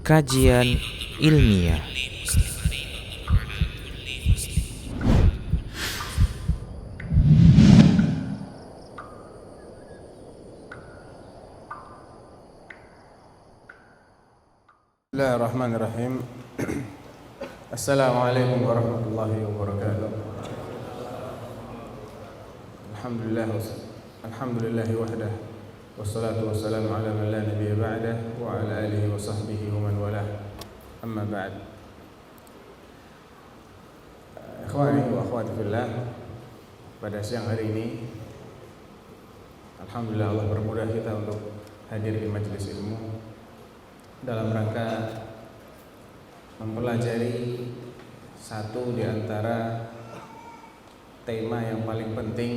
Kajian ilmiah. Bismillahirrahmanirrahim. Assalamualaikum warahmatullahi wabarakatuh. Alhamdulillahi wahdah, wassalatu wassalamu ala man la nabiyya ba'dah wa ala alihi wa sahbihi wa man walah. Amma ba'd. Ikhwani wa akhwati fillah, pada siang hari ini alhamdulillah Allah permudah kita untuk hadir di majelis ilmu dalam rangka mempelajari satu di antara tema yang paling penting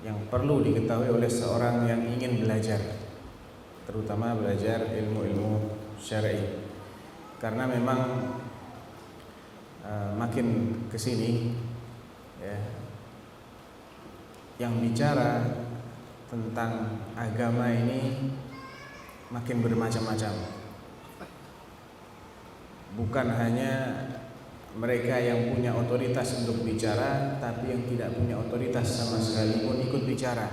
yang perlu diketahui oleh seorang yang ingin belajar, terutama belajar ilmu-ilmu syar'i. Karena memang makin kesini ya, yang bicara tentang agama ini makin bermacam-macam. Bukan hanya mereka yang punya otoritas untuk bicara, tapi yang tidak punya otoritas sama sekali pun ikut bicara.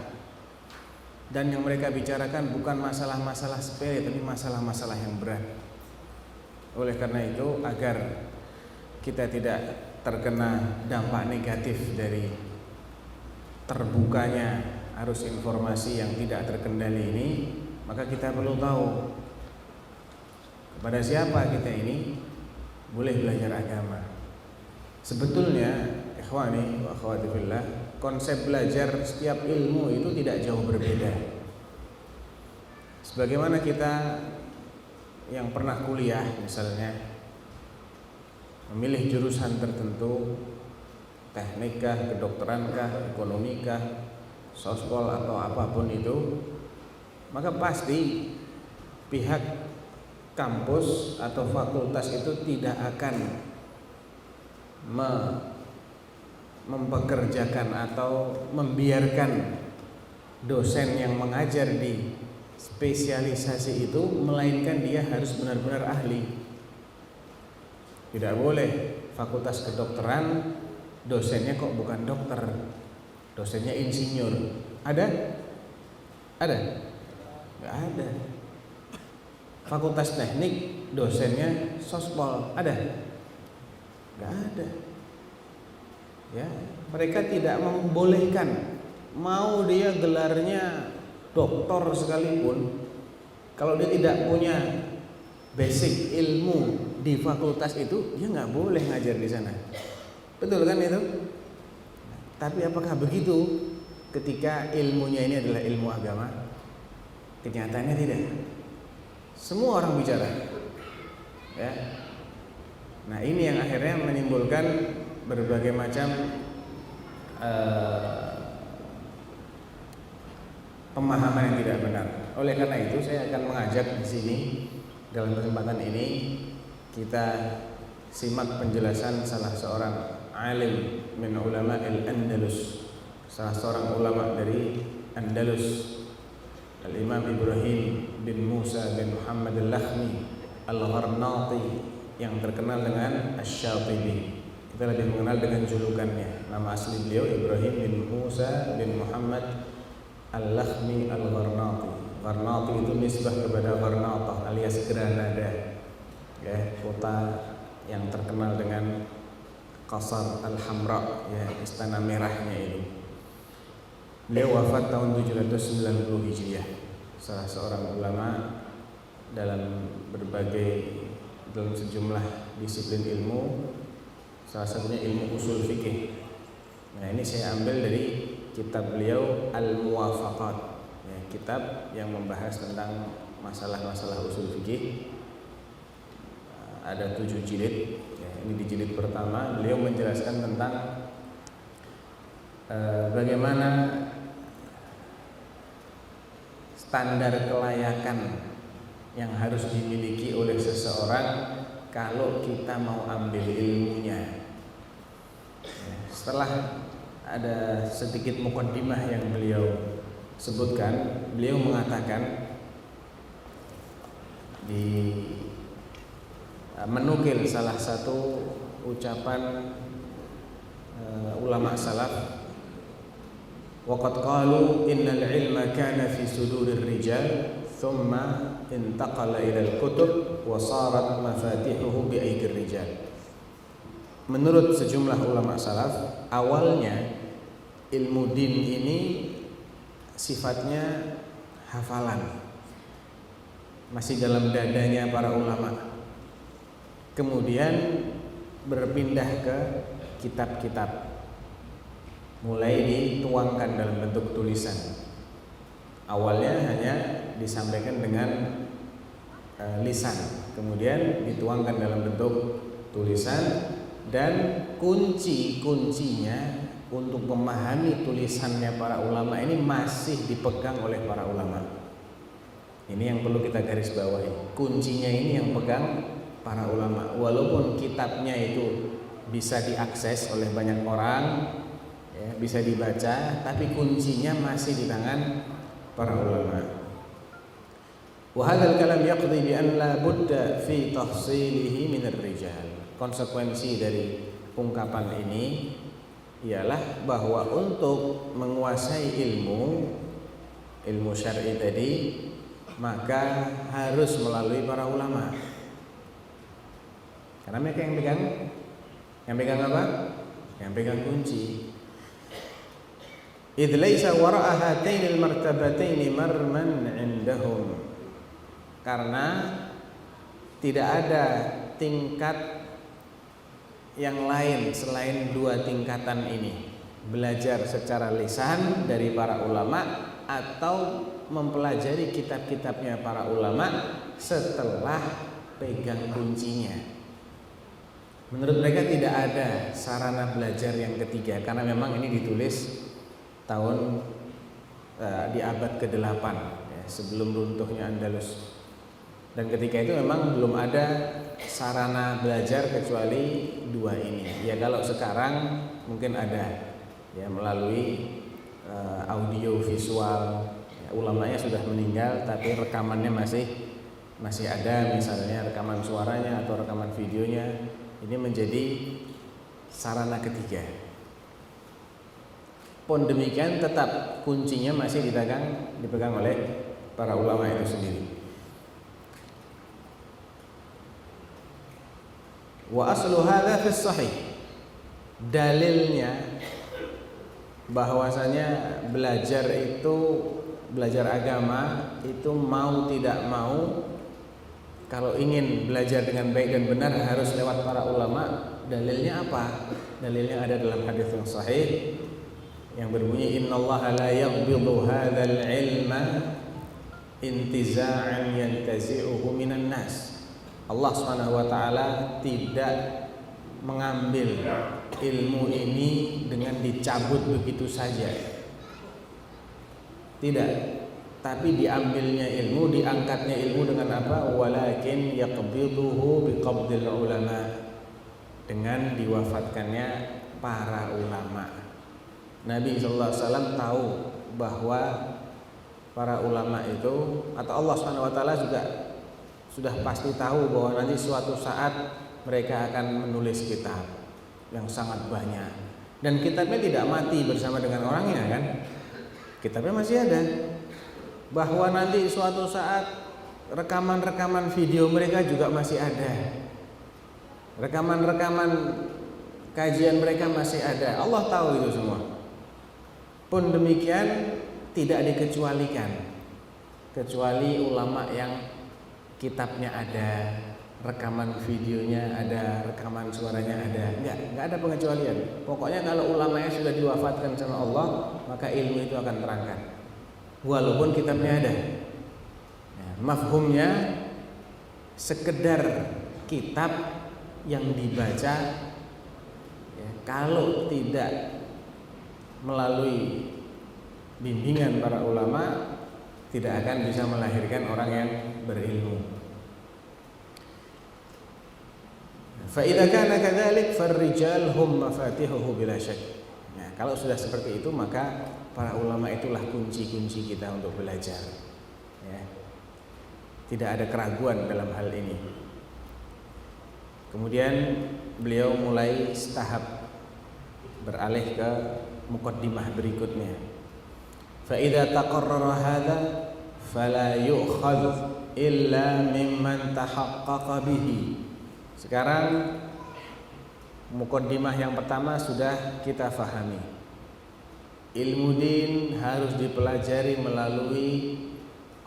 Dan yang mereka bicarakan bukan masalah-masalah sepele, tapi masalah-masalah yang berat. Oleh karena itu, agar kita tidak terkena dampak negatif dari terbukanya arus informasi yang tidak terkendali ini, maka kita perlu tahu kepada siapa kita ini boleh belajar agama. Sebetulnya ikhwani wa akhwati fillah, konsep belajar setiap ilmu itu tidak jauh berbeda. Sebagaimana kita yang pernah kuliah misalnya memilih jurusan tertentu, teknikkah, kedokterankah, ekonomikah, sospol atau apapun itu, maka pasti pihak kampus atau fakultas itu tidak akan mempekerjakan atau membiarkan dosen yang mengajar di spesialisasi itu, melainkan dia harus benar-benar ahli. Tidak boleh fakultas kedokteran dosennya kok bukan dokter, dosennya insinyur. Ada? Ada? Nggak ada. Fakultas teknik dosennya sospol, ada? Nggak ada. Ya, mereka tidak membolehkan, mau dia gelarnya doktor sekalipun, kalau dia tidak punya basic ilmu di fakultas itu, dia nggak boleh ngajar di sana. Betul kan itu? Tapi apakah begitu ketika ilmunya ini adalah ilmu agama? Kenyataannya tidak. Semua orang bicara, ya. Nah, ini yang akhirnya menimbulkan berbagai macam pemahaman yang tidak benar. Oleh karena itu, saya akan mengajak di sini dalam kesempatan ini kita simak penjelasan salah seorang alim min ulama al-Andalus, salah seorang ulama dari Andalus, Al-Imam Ibrahim bin Musa bin Muhammad al-Lakhmi al-Gharnati, yang terkenal dengan Asy-Syatibi. Kita lebih mengenal dengan julukannya. Nama asli beliau Ibrahim bin Musa bin Muhammad al-Lakhmi al-Gharnati. Gharnati itu nisbah kepada Gharnatah alias Granada, ya, kota yang terkenal dengan Qasar al-Hamra, ya, istana merahnya ini. Beliau wafat tahun 790 Hijriah. Salah seorang ulama dalam sejumlah disiplin ilmu, salah satunya ilmu usul fikih. Nah, ini saya ambil dari kitab beliau Al-Muwafaqat, ya, kitab yang membahas tentang masalah-masalah usul fikih. Ada 7 jilid, ya, ini di jilid pertama beliau menjelaskan tentang bagaimana standar kelayakan yang harus dimiliki oleh seseorang kalau kita mau ambil ilmunya. Setelah ada sedikit muqaddimah yang beliau sebutkan, beliau mengatakan menukil salah satu ucapan ulama salaf, waqad qalu innal ilma kana fi sudurir rijal thumma intaqala ila al-kutub wa sarat mafatihuhu bi aidir rijal. Menurut sejumlah ulama salaf, awalnya ilmu din ini sifatnya hafalan, masih dalam dadanya para ulama. Kemudian berpindah ke kitab-kitab, mulai dituangkan dalam bentuk tulisan. Awalnya hanya disampaikan dengan lisan, kemudian dituangkan dalam bentuk tulisan, dan kunci-kuncinya untuk memahami tulisannya para ulama ini masih dipegang oleh para ulama. Ini yang perlu kita garis bawahi. Kuncinya ini yang pegang para ulama. Walaupun kitabnya itu bisa diakses oleh banyak orang, ya, bisa dibaca, tapi kuncinya masih di tangan para ulama. Wa hadzal kalam yaqdi bi an la budda fi tahsilihi min ar-rijal. Konsekuensi dari ungkapan ini ialah bahwa untuk menguasai ilmu syar'i tadi, maka harus melalui para ulama. Karena mereka yang pegang apa? Yang pegang kunci. Idz laisa wara'a hatainil martabataini marman 'indahum. Karena tidak ada tingkat yang lain selain dua tingkatan ini. Belajar secara lisan dari para ulama atau mempelajari kitab-kitabnya para ulama setelah pegang kuncinya. Menurut mereka tidak ada sarana belajar yang ketiga, karena memang ini ditulis tahun di abad ke-8, ya, sebelum runtuhnya Andalus. Dan ketika itu memang belum ada sarana belajar kecuali dua ini. Ya kalau sekarang mungkin ada, ya, melalui audio visual. Ya, ulamanya sudah meninggal tapi rekamannya masih ada, misalnya rekaman suaranya atau rekaman videonya. Ini menjadi sarana ketiga. Pun demikian tetap kuncinya masih dipegang oleh para ulama itu sendiri. Wa aslu hadza fi sahih. Dalilnya bahwasanya belajar agama itu mau tidak mau, kalau ingin belajar dengan baik dan benar harus lewat para ulama. Dalilnya apa? Dalilnya ada dalam hadis yang sahih yang berbunyi innallaha la yaqbidu hadzal ilma intiza'an yantazi'uhu minan nas. Allah Subhanahu wa taala tidak mengambil ilmu ini dengan dicabut begitu saja. Tidak. Tapi diambilnya ilmu, diangkatnya ilmu dengan apa? Walakin yaqbiduhu biqabdil ulama, dengan diwafatkannya para ulama. Nabi sallallahu alaihi wasallam tahu bahwa para ulama itu, atau Allah Subhanahu wa taala juga sudah pasti tahu bahwa nanti suatu saat mereka akan menulis kitab yang sangat banyak, dan kitabnya tidak mati bersama dengan orangnya, kan? Kitabnya masih ada. Bahwa nanti suatu saat rekaman-rekaman video mereka juga masih ada, rekaman-rekaman kajian mereka masih ada. Allah tahu itu semua. Pun demikian tidak dikecualikan, kecuali ulama yang kitabnya ada, rekaman videonya ada, rekaman suaranya ada. Enggak ada pengecualian. Pokoknya kalau ulamanya sudah diwafatkan sama Allah, maka ilmu itu akan terangkat, walaupun kitabnya ada. Ya, mafhumnya sekedar kitab yang dibaca, ya, kalau tidak melalui bimbingan para ulama tidak akan bisa melahirkan orang yang berilmu. Fa idza kana kadzalik farrijal hum mafatihuhu bila syak. Nah, kalau sudah seperti itu maka para ulama itulah kunci-kunci kita untuk belajar. Ya. tidak ada keraguan dalam hal ini. Kemudian beliau mulai setahap beralih ke muqaddimah berikutnya. Fa idza taqarrara hadza fala yu'khadh illa mimman tahaqqaqa bihi. Sekarang muqaddimah yang pertama sudah kita fahami. Ilmu din harus dipelajari melalui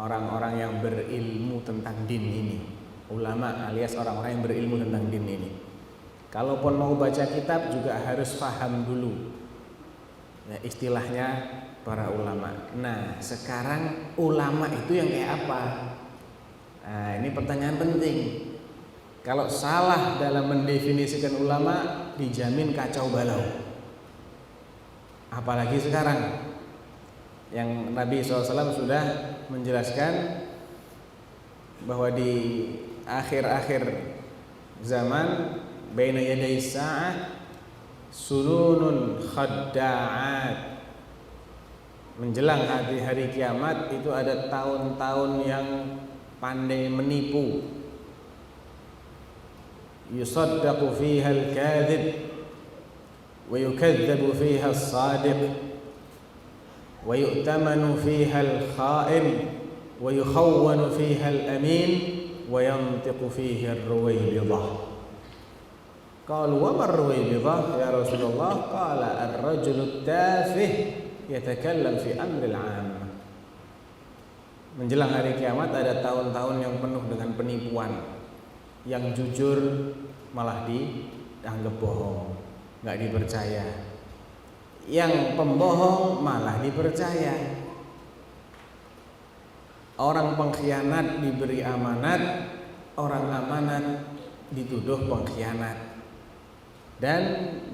orang-orang yang berilmu tentang din ini, ulama alias orang-orang yang berilmu tentang din ini. Kalaupun mau baca kitab juga harus paham dulu ya, istilahnya para ulama. Nah, sekarang ulama itu yang kayak apa? Nah, ini pertanyaan penting. Kalau salah dalam mendefinisikan ulama, dijamin kacau balau. Apalagi sekarang yang Nabi SAW sudah menjelaskan bahwa di akhir-akhir zaman baina yaday sa'ah sununun khadda'at, menjelang hari kiamat itu ada tahun-tahun yang pandai menipu, yusaddaqu fiha al-kadhib wa yukadzabu fiha as-sadiq wa yu'tamanu fiha al-kha'in wa yukhawwanu fiha al-amin wa yantiqu fiha ar-ruwaybidah. Qalu wa ma ar-ruwaybidah ya Rasulullah? Qala ar-rajulu at-tafih yatakallam fi amri al-'ammah. Menjelang hari kiamat ada tahun-tahun yang penuh dengan penipuan. Yang jujur malah dianggap bohong, nggak dipercaya. Yang pembohong malah dipercaya. Orang pengkhianat diberi amanat, orang amanat dituduh pengkhianat. Dan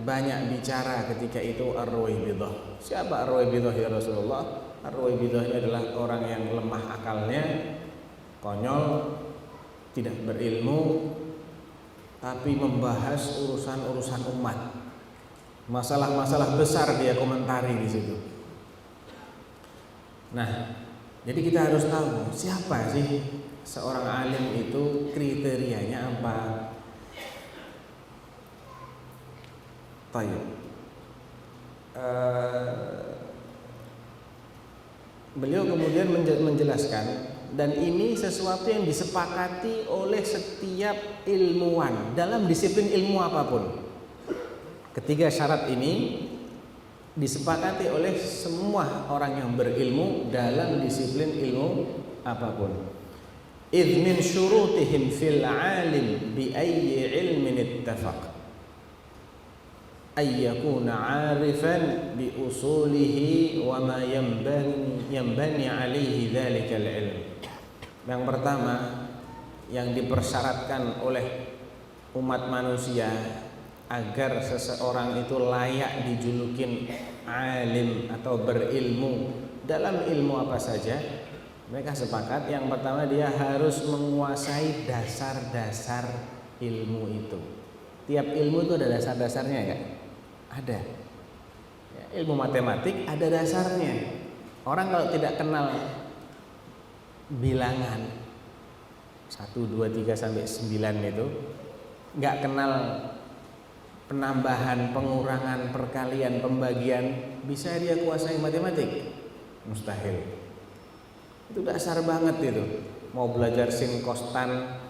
banyak bicara ketika itu ar-ruwaybidah. Siapa ar-ruwaybidah ya Rasulullah? Ar-ruwaybidah ini adalah orang yang lemah akalnya, konyol, tidak berilmu, tapi membahas urusan-urusan umat. Masalah-masalah besar dia komentari di situ. Nah, jadi kita harus tahu siapa sih seorang alim itu, kriterianya apa. Tayyib. Beliau kemudian menjelaskan, dan ini sesuatu yang disepakati oleh setiap ilmuwan dalam disiplin ilmu apapun. Ketiga syarat ini disepakati oleh semua orang yang berilmu dalam disiplin ilmu apapun. Idh min syurutihim fil alim bi ayyi ilmin ittafaq ay yakuna 'arifan bi usulihi wa ma yanbani 'alaihi dzalikal ilm. Yang pertama yang dipersyaratkan oleh umat manusia agar seseorang itu layak dijulukin alim atau berilmu dalam ilmu apa saja, mereka sepakat yang pertama dia harus menguasai dasar-dasar ilmu itu. Tiap ilmu itu ada dasar-dasarnya ya? Ada. Ya, ilmu matematik ada dasarnya. Orang kalau tidak kenal bilangan 1, 2, 3 sampai 9 itu, nggak kenal penambahan, pengurangan, perkalian, pembagian, bisa dia kuasai matematik? Mustahil. Itu dasar banget itu. Mau belajar sin, kostan,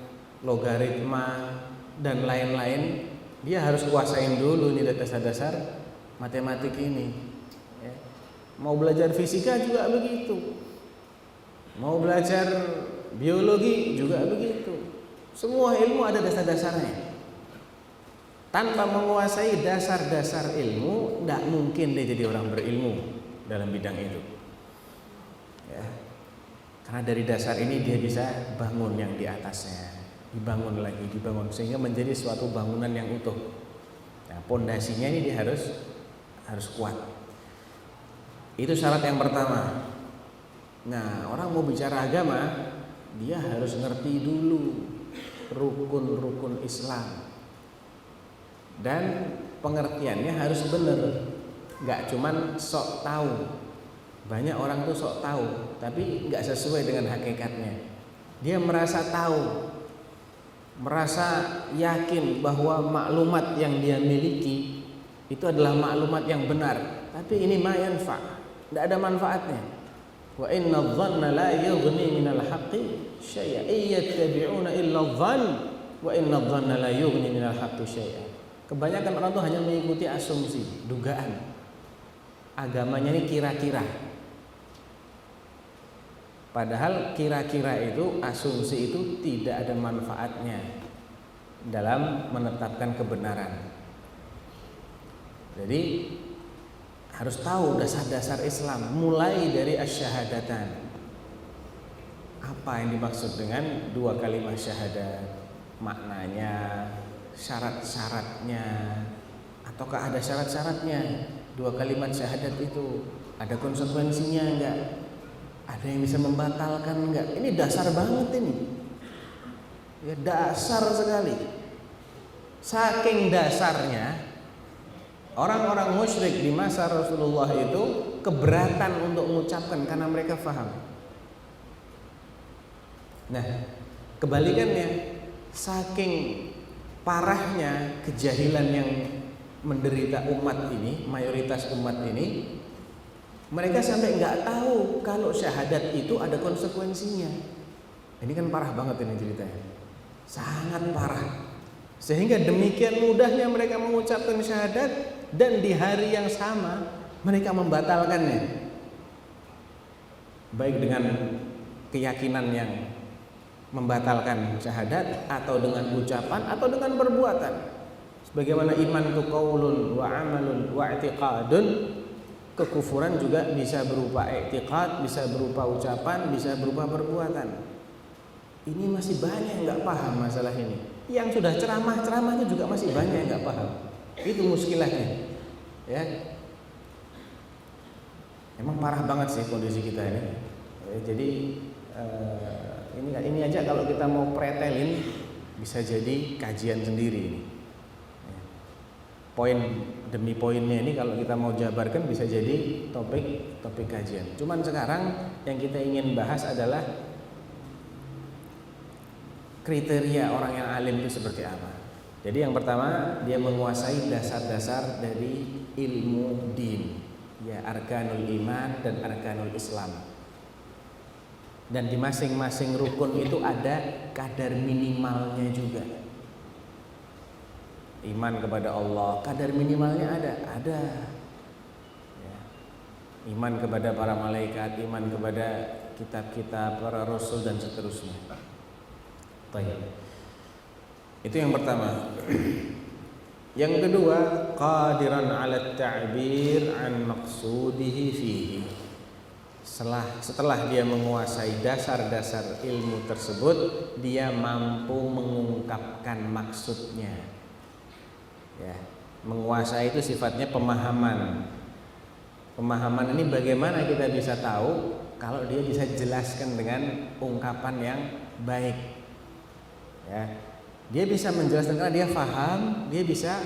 logaritma dan lain-lain, dia harus kuasain dulu nih dasar-dasar matematik ini. Ya. Mau belajar fisika juga begitu. Mau belajar biologi juga begitu. Semua ilmu ada dasar-dasarnya. Tanpa menguasai dasar-dasar ilmu, tidak mungkin dia jadi orang berilmu dalam bidang itu. Ya. Karena dari dasar ini dia bisa bangun yang di atasnya. Dibangun lagi, dibangun sehingga menjadi suatu bangunan yang utuh. Nah, pondasinya ini dia harus kuat. Itu syarat yang pertama. Nah, orang mau bicara agama, dia harus ngerti dulu rukun-rukun Islam. Dan pengertiannya harus benar. Enggak cuman sok tahu. Banyak orang tuh sok tahu, tapi enggak sesuai dengan hakikatnya. Dia merasa tahu, merasa yakin bahwa maklumat yang dia miliki itu adalah maklumat yang benar, tapi ini ma yanfa', tidak ada manfaatnya. Wa inna dhanna la yughni minal haqqi syai'a, iyattabi'una illa dhann wa inna dhanna la yughni minal haqqi syai'a. Kebanyakan orang tuh hanya mengikuti asumsi, dugaan. Agamanya ini kira-kira. Padahal kira-kira itu, asumsi itu tidak ada manfaatnya dalam menetapkan kebenaran. Jadi harus tahu dasar-dasar Islam, mulai dari asyhadatan. Apa yang dimaksud dengan dua kalimat syahadat? Maknanya, syarat-syaratnya, ataukah ada syarat-syaratnya? Dua kalimat syahadat itu ada konsekuensinya enggak? Ada yang bisa membatalkan enggak? Ini dasar banget ini. Ya, dasar sekali. Saking dasarnya, orang-orang musyrik di masa Rasulullah itu keberatan untuk mengucapkan karena mereka faham. Nah, kebalikannya, saking parahnya kejahilan yang menderita umat ini, mayoritas umat ini, mereka sampai nggak tahu kalau syahadat itu ada konsekuensinya. Ini kan parah banget ini ceritanya, sangat parah. Sehingga demikian mudahnya mereka mengucapkan syahadat, dan di hari yang sama mereka membatalkannya, baik dengan keyakinan yang membatalkan syahadat, atau dengan ucapan, atau dengan perbuatan. Sebagaimana iman itu qaulun wa amalun wa i'tiqadun, kekufuran juga bisa berupa i'tiqad, bisa berupa ucapan, bisa berupa perbuatan. Ini masih banyak yang nggak paham masalah ini. Yang sudah ceramah-ceramahnya juga masih banyak yang nggak paham. Itu muskilahnya, ya. Emang parah banget sih kondisi kita ini. Jadi ini aja kalau kita mau pretelin bisa jadi kajian sendiri ini. Poin demi poinnya ini kalau kita mau jabarkan bisa jadi topik kajian. Cuman sekarang yang kita ingin bahas adalah kriteria orang yang alim itu seperti apa. Jadi yang pertama, dia menguasai dasar-dasar dari ilmu din, ya, arkanul iman dan arkanul Islam. Dan di masing-masing rukun itu ada kadar minimalnya juga. Iman kepada Allah, kadar minimalnya ada. Ya. Iman kepada para malaikat, iman kepada kitab-kitab, para rasul dan seterusnya. Baik. Itu yang pertama. Yang kedua, qadiran 'ala ta'bir an maqsudihi fihi. Setelah dia menguasai dasar-dasar ilmu tersebut, dia mampu mengungkapkan maksudnya. Ya, menguasai itu sifatnya pemahaman. Pemahaman ini bagaimana kita bisa tahu kalau dia bisa jelaskan dengan ungkapan yang baik. Ya, dia bisa menjelaskan karena dia faham, dia bisa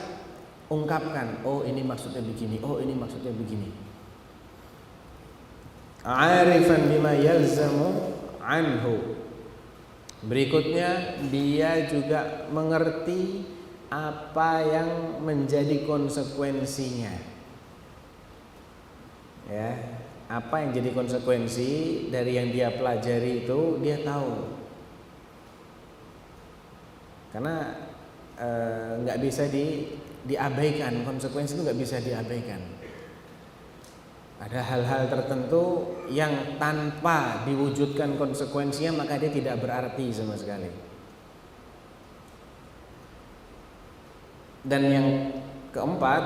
ungkapkan, oh ini maksudnya begini, oh ini maksudnya begini. Arifan bima yalzamu anhu. Berikutnya, dia juga mengerti apa yang menjadi konsekuensinya. Ya, apa yang jadi konsekuensi dari yang dia pelajari itu dia tahu. Karena nggak bisa diabaikan, konsekuensi itu nggak bisa diabaikan. Ada hal-hal tertentu yang tanpa diwujudkan konsekuensinya maka dia tidak berarti sama sekali. Dan yang keempat,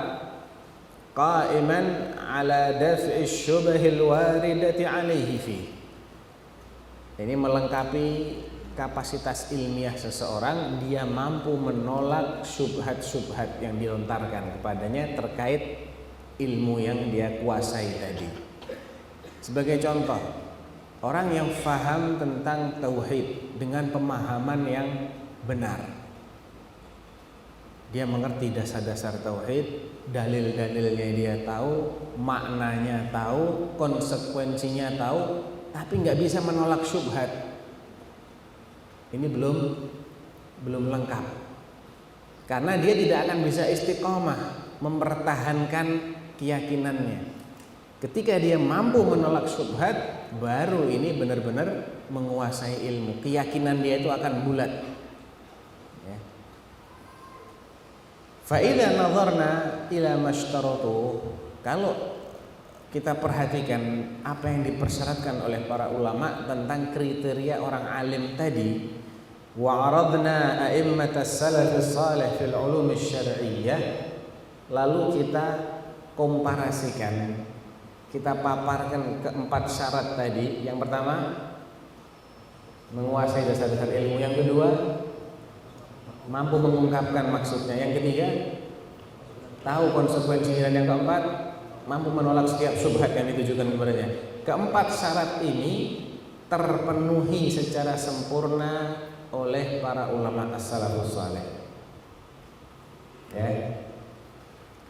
qa'iman 'ala daf'i syubhil waridati 'alaihi fi. Ini melengkapi kapasitas ilmiah seseorang, dia mampu menolak syubhat-syubhat yang dilontarkan kepadanya terkait ilmu yang dia kuasai tadi. Sebagai contoh, orang yang faham tentang tauhid dengan pemahaman yang benar, dia mengerti dasar-dasar tauhid, dalil-dalilnya dia tahu, maknanya tahu, konsekuensinya tahu, tapi nggak bisa menolak syubhat. Ini belum lengkap. Karena dia tidak akan bisa istiqomah mempertahankan keyakinannya. Ketika dia mampu menolak syubhat, baru ini benar-benar menguasai ilmu. Keyakinan dia itu akan bulat. Ya. Fa idza nazarna ila mashtaratu, kalau kita perhatikan apa yang dipersyaratkan oleh para ulama tentang kriteria orang alim tadi, wa aradna a'immatas salafus salih fil ulum syar'iyyah, lalu kita komparasikan, kita paparkan keempat syarat tadi. Yang pertama, menguasai dasar-dasar ilmu. Yang kedua, mampu mengungkapkan maksudnya. Yang ketiga, tahu konsekuensinya. Dan yang keempat, mampu menolak setiap syubhat yang ditujukan kepadanya. Keempat syarat ini terpenuhi secara sempurna oleh para ulama as-salafus salih. Ya.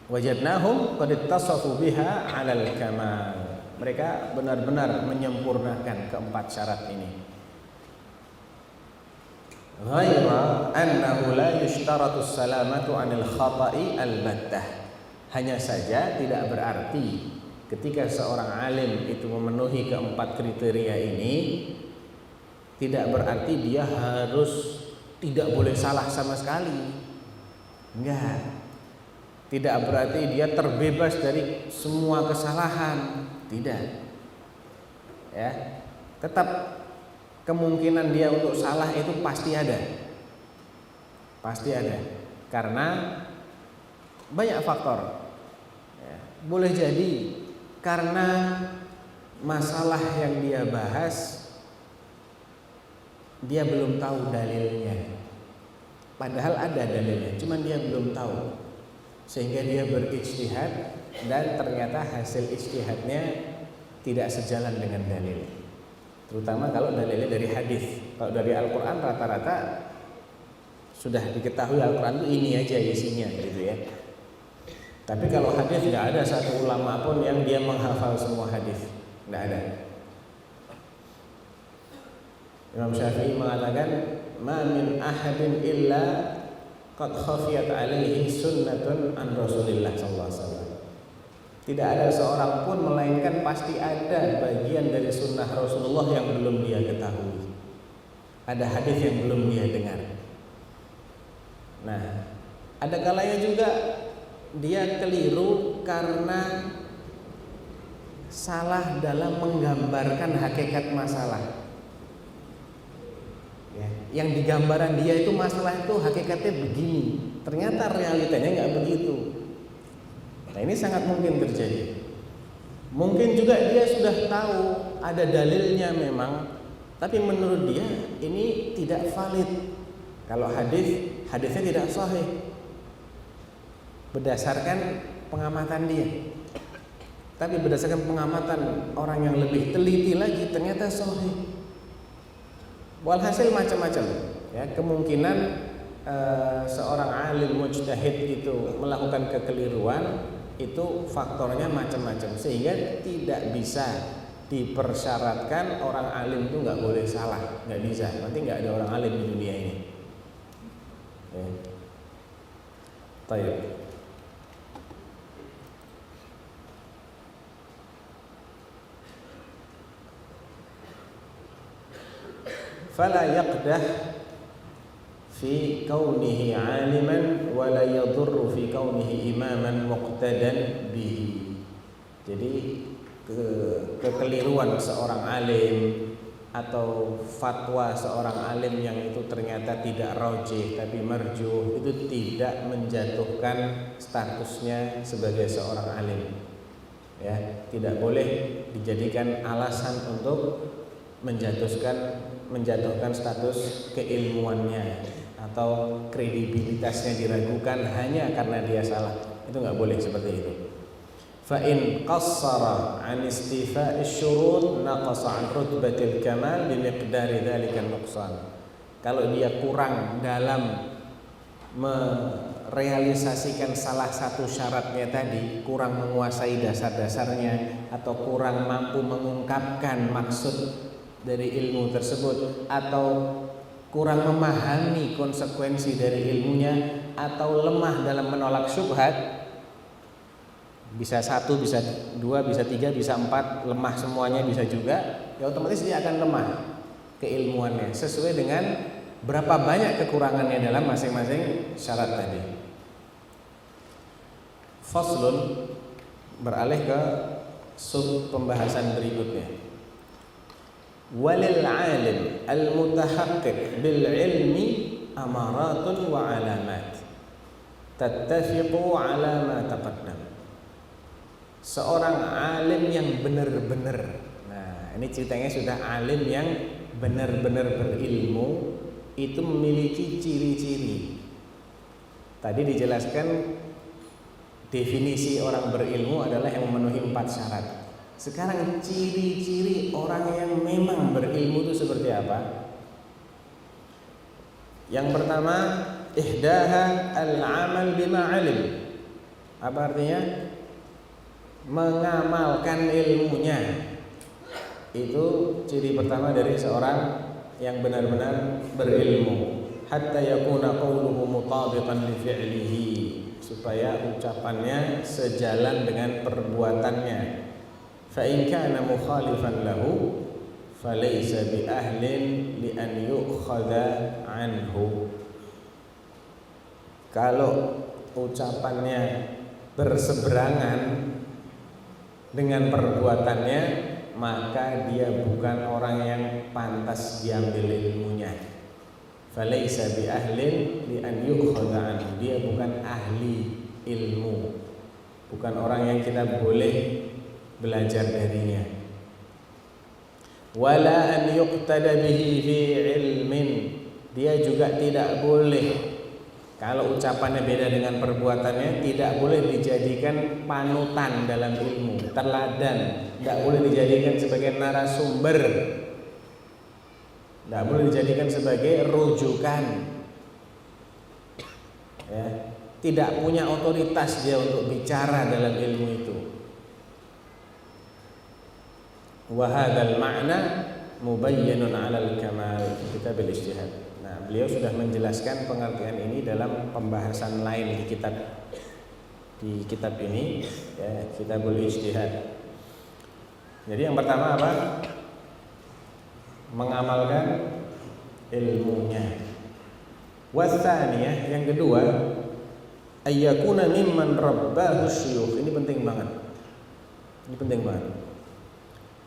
Wajadnahum qad ittasafu biha 'alal kamal. Mereka benar-benar menyempurnakan keempat syarat ini. Ghaira annahu la yushtaratu salamatu 'anil khata'i al-battah. Hanya saja tidak berarti ketika seorang alim itu memenuhi keempat kriteria ini, tidak berarti dia harus tidak boleh salah sama sekali. Enggak. Tidak berarti dia terbebas dari semua kesalahan. Tidak. Ya. Tetap kemungkinan dia untuk salah itu pasti ada. Pasti ada. Karena banyak faktor. Ya. Boleh jadi karena masalah yang dia bahas dia belum tahu dalilnya. Padahal ada dalilnya, cuman dia belum tahu. Sehingga dia berijtihad dan ternyata hasil ijtihadnya tidak sejalan dengan dalil. Terutama kalau dalilnya dari hadis. Kalau dari Al-Qur'an rata-rata sudah diketahui Al-Qur'an itu ini aja isinya gitu ya. Tapi kalau hadis tidak ada satu ulama pun yang dia menghafal semua hadis. Tidak ada. Imam Syafi'i mengatakan, "Ma min ahadin illa qad khafiyat alaihi sunnatun an Rasulillah sallallahu alaihi wasallam." Tidak ada seorang pun melainkan pasti ada bagian dari sunnah Rasulullah yang belum dia ketahui. Ada hadis yang belum dia dengar. Nah, ada kalanya juga dia keliru karena salah dalam menggambarkan hakikat masalah. Ya, yang digambaran dia itu masalah itu hakikatnya begini, ternyata realitanya nggak begitu. Nah, ini sangat mungkin terjadi. Mungkin juga dia sudah tahu ada dalilnya memang, tapi menurut dia ini tidak valid. Kalau hadisnya tidak sahih berdasarkan pengamatan dia. Tapi berdasarkan pengamatan orang yang lebih teliti lagi ternyata sahih. Walhasil macam-macam ya, kemungkinan seorang alim mujtahid itu melakukan kekeliruan itu faktornya macam-macam, sehingga tidak bisa dipersyaratkan orang alim itu nggak boleh salah, nggak bisa, nanti nggak ada orang alim di dunia ini. Ya. Baik. Fala yaqdah fi kaunihi aliman wa la yadurru fi kaunihi imaman muqtadan bihi. Jadi kekeliruan seorang alim atau fatwa seorang alim yang itu ternyata tidak rajih tapi marjuh, itu tidak menjatuhkan statusnya sebagai seorang alim. Ya, tidak boleh dijadikan alasan untuk menjatuhkan status keilmuannya atau kredibilitasnya diragukan hanya karena dia salah. Itu nggak boleh seperti itu. Fa in qassara an istifa'i syurut naqasa an rutbatil kamal bi miqdari dzalika nuqsan. Kalau dia kurang dalam merealisasikan salah satu syaratnya tadi, kurang menguasai dasar-dasarnya atau kurang mampu mengungkapkan maksud dari ilmu tersebut, atau kurang memahami konsekuensi dari ilmunya, atau lemah dalam menolak syubhat, bisa 1, bisa 2, bisa 3, bisa 4, lemah semuanya bisa juga, ya otomatis dia akan lemah keilmuannya sesuai dengan berapa banyak kekurangannya dalam masing-masing syarat tadi. Faslun, beralih ke sub pembahasan berikutnya. Walil alim al-mutahaqqiq bil ilmi amaratun wa alamat tattafiqu ala ma taqaddam. Seorang alim yang benar-benar, nah ini ceritanya sudah alim yang benar-benar berilmu, itu memiliki ciri-ciri. Tadi dijelaskan definisi orang berilmu adalah yang memenuhi 4 syarat. Sekarang ciri-ciri orang yang memang berilmu itu seperti apa? Yang pertama, ihdaha al-amal bima alim. Apa artinya? Mengamalkan ilmunya. Itu ciri pertama dari seorang yang benar-benar berilmu. Hatta yakuna qawluhu mutabiqan li fi'lihi, supaya ucapannya sejalan dengan perbuatannya. Fa in kana mukhalifan lahu falaysa bi ahlin li an yu'khadha anhu. Kalau ucapannya berseberangan dengan perbuatannya, maka dia bukan orang yang pantas diambil ilmunya. Falaysa bi ahlin li an yu'khadha anhu. Dia bukan ahli ilmu, bukan orang yang kita boleh belajar darinya. Wala an yuqtada bihi fi ilmin. Dia juga tidak boleh, kalau ucapannya beda dengan perbuatannya, tidak boleh dijadikan panutan dalam ilmu, teladan, tidak boleh dijadikan sebagai narasumber, tidak boleh dijadikan sebagai rujukan, ya. Tidak punya otoritas dia untuk bicara dalam ilmu itu. Wa hadzal ma'na mubayyinun 'alal kamal fi kitab al-ijtihad. Nah, beliau sudah menjelaskan pengertian ini dalam pembahasan lain di kitab ini, ya, Kitabul Ijtihad. Jadi yang pertama apa? Mengamalkan ilmunya. Wasaniyah, yang kedua, ayyakuna mimman rabbahu syuyukh. Ini penting banget. Ini penting banget.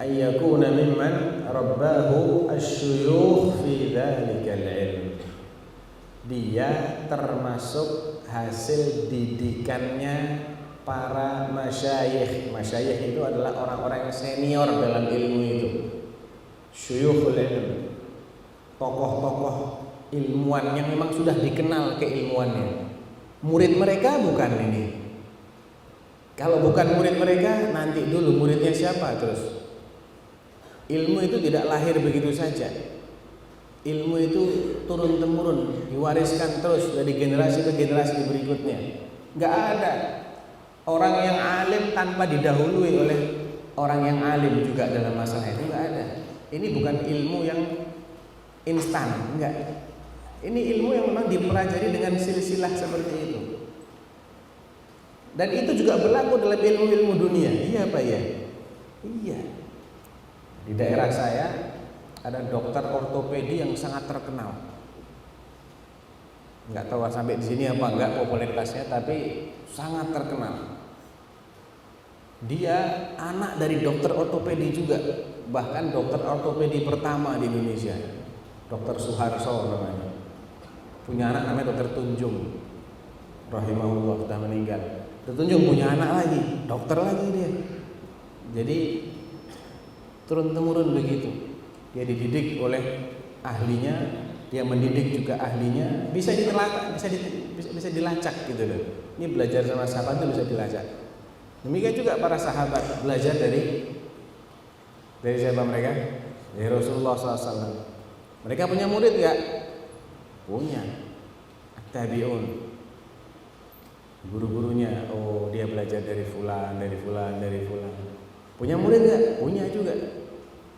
Ayyakuna mimman rabbahu asyuyukh fi dzalikal ilm. Dia termasuk hasil didikannya para masyayikh. Masyayikh itu adalah orang-orang yang senior dalam ilmu itu. Syuyukhul ilm, tokoh-tokoh ilmuwan yang memang sudah dikenal keilmuannya. Murid mereka bukan ini. Kalau bukan murid mereka, nanti dulu muridnya siapa terus? Ilmu itu tidak lahir begitu saja. Ilmu itu turun temurun, diwariskan terus dari generasi ke generasi berikutnya. Gak ada orang yang alim tanpa didahului oleh orang yang alim juga dalam masalah itu, gak ada. Ini bukan ilmu yang instan, enggak. Ini ilmu yang memang dipelajari dengan silsilah seperti itu. Dan itu juga berlaku dalam ilmu-ilmu dunia. Iya Pak ya? Iya. Di daerah saya ada dokter ortopedi yang sangat terkenal. Enggak tahu sampai di sini apa enggak popularitasnya, tapi sangat terkenal. Dia anak dari dokter ortopedi juga, bahkan dokter ortopedi pertama di Indonesia, Dokter Suharso namanya. Punya anak namanya Dokter Tunjung, rahimahullah, sudah meninggal. Dokter Tunjung punya anak lagi, dokter lagi dia. Jadi turun temurun begitu. Dia dididik oleh ahlinya, dia mendidik juga ahlinya, bisa dilacak gitu loh. Ini belajar sama sahabat itu bisa dilacak. Demikian juga para sahabat belajar dari siapa mereka? Dari Rasulullah SAW. Mereka punya murid ya? Punya. Tabi'un. Guru-gurunya, oh dia belajar dari fulan, dari fulan, dari fulan. Punya murid nggak? Punya juga.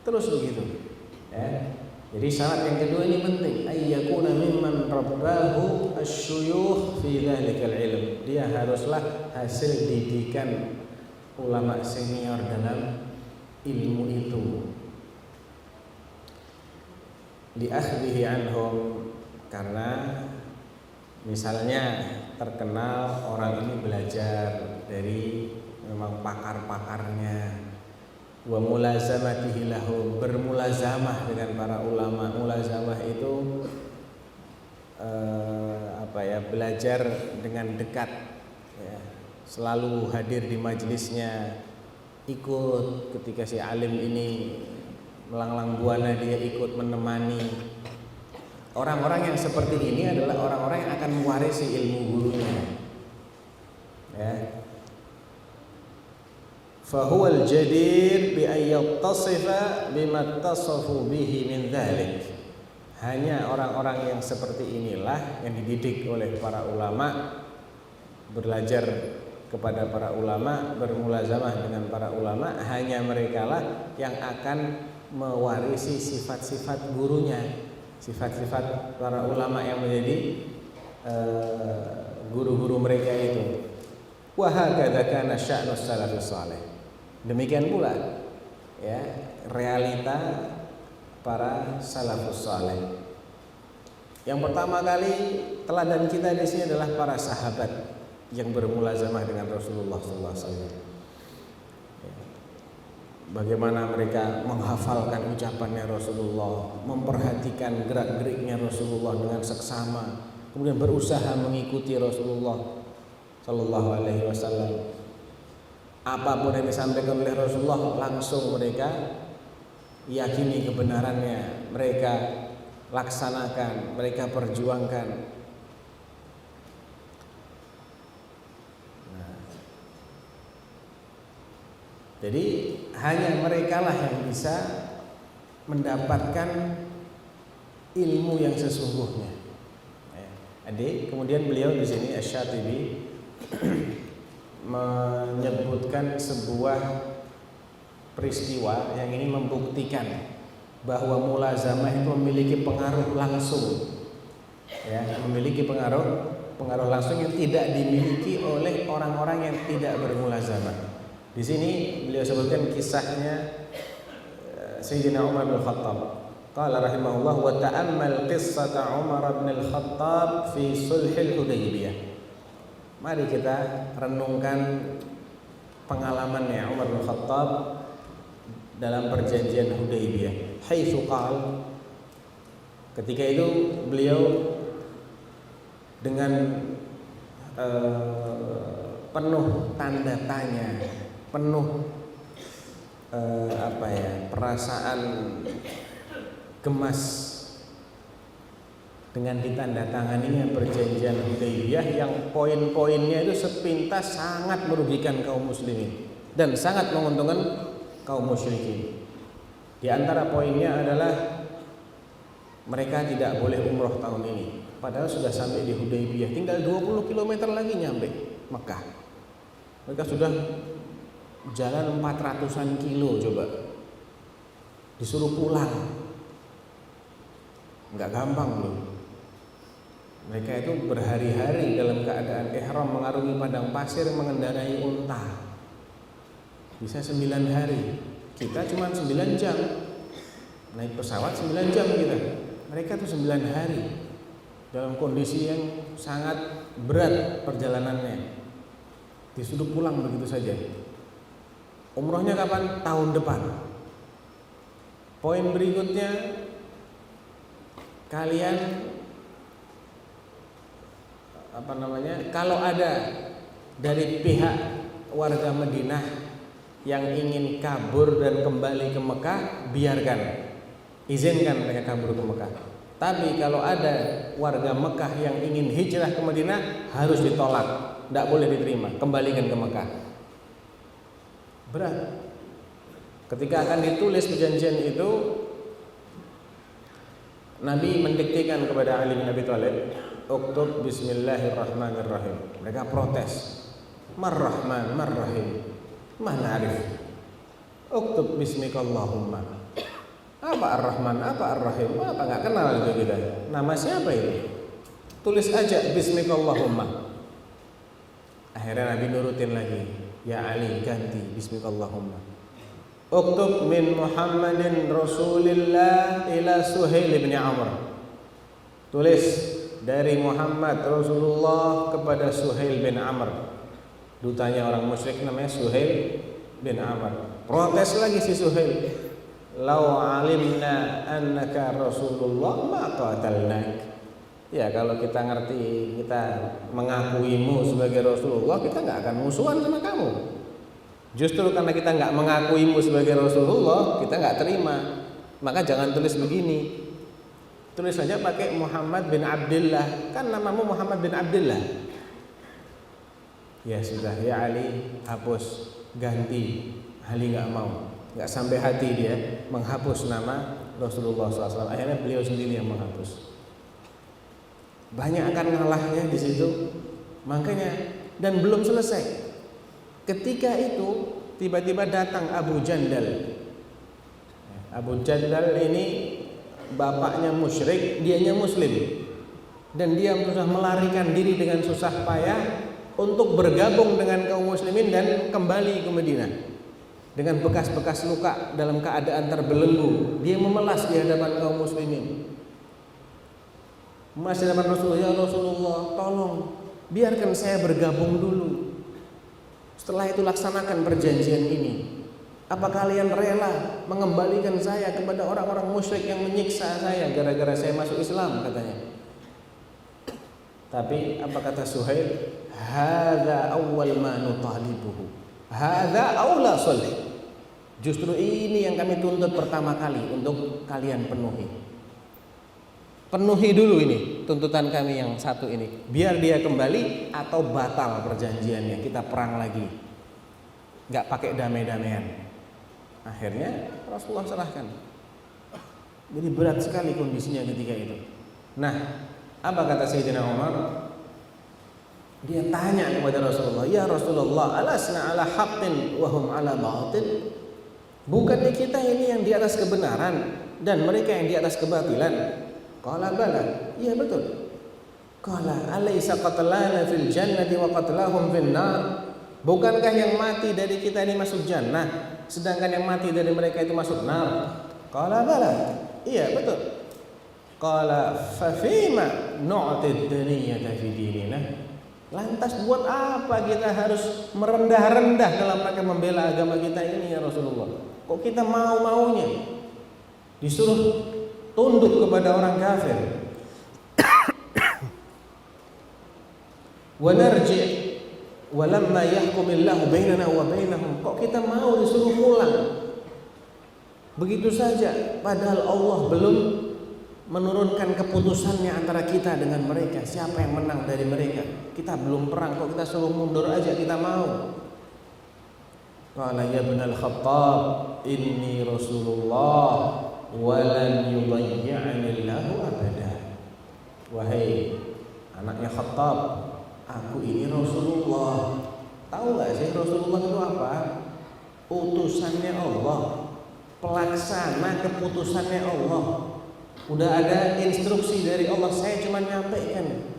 Terus begitu. Ya. Jadi syarat yang kedua ini penting, ayyakuna mimman rabbahu asyuyukh fi dzalikal ilm. Dia haruslah hasil didikan ulama senior dalam ilmu itu. Li akhdihi anhum, karena misalnya terkenal orang ini belajar dari memang pakar-pakarnya, wa mulazamatihi lahum, bermulazamah dengan para ulama. Mulazamah itu belajar dengan dekat, ya, selalu hadir di majelisnya, ikut ketika si alim ini melanglang buana dia ikut menemani. Orang-orang yang seperti ini adalah orang-orang yang akan mewarisi ilmu gurunya, ya. Fahuwal jadir bi ayyattasifa bima tasafu bihi min dzalik. Hanya orang-orang yang seperti inilah yang dididik oleh para ulama, belajar kepada para ulama, bermulazamah dengan para ulama. Hanya merekalah yang akan mewarisi sifat-sifat gurunya, sifat-sifat para ulama yang menjadi guru-guru mereka itu. Wa hakadza kana sya'nus salafus salih. Demikian pula, ya, realita para salafus saleh. Yang pertama kali teladan kita di sini adalah para sahabat yang bermulazamah dengan Rasulullah SAW. Bagaimana mereka menghafalkan ucapannya Rasulullah, memperhatikan gerak-geriknya Rasulullah dengan seksama, kemudian berusaha mengikuti Rasulullah SAW. Apapun yang disampaikan oleh Rasulullah langsung mereka yakini kebenarannya, mereka laksanakan, mereka perjuangkan. Jadi hanya merekalah yang bisa mendapatkan ilmu yang sesungguhnya. Adik, kemudian beliau di sini Asy-Syatibi menyebutkan sebuah peristiwa yang ini membuktikan bahwa mulazamah itu memiliki pengaruh langsung, ya, memiliki pengaruh langsung yang tidak dimiliki oleh orang-orang yang tidak bermulazamah. Di sini beliau sebutkan kisahnya Sayyidina Umar bin Khattab. Qala rahimahullah wa ta'ammal qissata Umar bin Khattab fi sulhil Hudaybiyah. Mari kita renungkan pengalamannya Umar bin Khattab dalam perjanjian Hudaybiyah. Haitsu qala, ketika itu beliau dengan penuh tanda tanya, penuh perasaan gemas dengan ditandatanganinya perjanjian Hudaybiyah yang poin-poinnya itu sepintas sangat merugikan kaum muslimin dan sangat menguntungkan kaum musyrikin. Di antara poinnya adalah mereka tidak boleh umroh tahun ini, padahal sudah sampai di Hudaybiyah, tinggal 20 km lagi nyampe Mekah. Mereka sudah jalan 400-an kilo, coba disuruh pulang, nggak gampang loh. Mereka itu berhari-hari dalam keadaan ihram, mengarungi padang pasir, mengendarai unta. Bisa 9 hari. Kita cuma 9 jam. Naik pesawat 9 jam kita. Mereka tuh 9 hari dalam kondisi yang sangat berat perjalanannya. Disuruh pulang begitu saja. Umrohnya kapan? Tahun depan. Poin berikutnya, kalian kalau ada dari pihak warga Madinah yang ingin kabur dan kembali ke Mekah, biarkan, izinkan mereka kabur ke Mekah. Tapi kalau ada warga Mekah yang ingin hijrah ke Madinah, harus ditolak, tidak boleh diterima, kembalikan ke Mekah. Berat. Ketika akan ditulis perjanjian itu, Nabi mendiktekan kepada Ali bin Abi Thalib, "Uktub bismillahirrahmanirrahim." Mereka protes. "Mar-Rahman, Mar-Rahim. Ma na'rif. Uktub bismikallahumma." Apa Ar-Rahman, apa Ar-Rahim, apa nggak kenal itu kita. Nama siapa itu? Tulis aja Bismikallahumma. Akhirnya Nabi nurutin lagi. Ya Ali ganti Bismikallahumma. Uktub min Muhammadin Rasulillah ila Suhail bin Amr. Tulis dari Muhammad Rasulullah kepada Suhail bin Amr. Dutanya orang musyrik namanya Suhail bin Amr. Protes lagi si Suhail. Lau alimna annaka Rasulullah ma qatalnak. Ya kalau kita ngerti, kita mengakuimu sebagai Rasulullah, kita nggak akan musuhan sama kamu. Justru karena kita nggak mengakuimu sebagai Rasulullah, kita nggak terima. Maka jangan tulis begini. Tulis saja pakai Muhammad bin Abdullah. Kan namamu Muhammad bin Abdullah. Ya sudah, ya Ali hapus, ganti. Ali nggak mau. Nggak sampai hati dia menghapus nama Rasulullah SAW. Akhirnya beliau sendiri yang menghapus. Banyak akan ngalahnya di situ. Makanya, dan belum selesai. Ketika itu tiba-tiba datang Abu Jandal. Abu Jandal ini bapaknya musyrik, dianya muslim. Dan dia berusaha melarikan diri dengan susah payah untuk bergabung dengan kaum muslimin dan kembali ke Madinah. Dengan bekas-bekas luka dalam keadaan terbelenggu, dia memelas di hadapan kaum muslimin. Masih hadapan Rasulullah, ya Rasulullah, tolong biarkan saya bergabung dulu. Setelah itu laksanakan perjanjian ini. Apa kalian rela mengembalikan saya kepada orang-orang musyrik yang menyiksa saya gara-gara saya masuk Islam, katanya. Tapi apa kata Suhail? Hadza awwal ma nutalibuhu. Hadza aula sulh. Justru ini yang kami tuntut pertama kali untuk kalian penuhi. Penuhi dulu ini tuntutan kami yang satu ini. Biar dia kembali atau batal perjanjiannya, kita perang lagi. Enggak pakai damai-damaian. Akhirnya Rasulullah serahkan. Jadi berat sekali kondisinya ketika itu. Nah, apa kata Sayyidina Umar? Dia tanya kepada Rasulullah, ya Rasulullah, alasna ala haqqin wa hum ala batil? Bukannya kita ini yang di atas kebenaran dan mereka yang di atas kebatilan? Qala bala, iya betul. Qala alaysa qatlana fil jannati wa qatlahum fin nar? Bukankah yang mati dari kita ini masuk jannah, sedangkan yang mati dari mereka itu masuk nar? Qala bala, iya betul. Qala fa fima nu'ti ad-daniyata fi dinina? Lantas buat apa kita harus merendah-rendah dalam rangka membela agama kita ini ya Rasulullah? Kok kita mau-maunya disuruh tunduk kepada orang kafir? Wa narji' wa lamma yahkumillahu bainana wa bainahum. Kok kita mau disuruh pulang begitu saja padahal Allah belum menurunkan keputusannya antara kita dengan mereka, siapa yang menang dari mereka. Kita belum perang kok kita suruh mundur aja kita mau. Qala ya ibnal Khattab inni Rasulullah wa lan yudayyi'ani Allahu abada. Wahai anaknya Khattab, aku ini Rasulullah. Tahu enggak sih Rasulullah itu apa? Utusannya Allah, pelaksana keputusannya Allah. Udah ada instruksi dari Allah, saya cuma nyampaikan.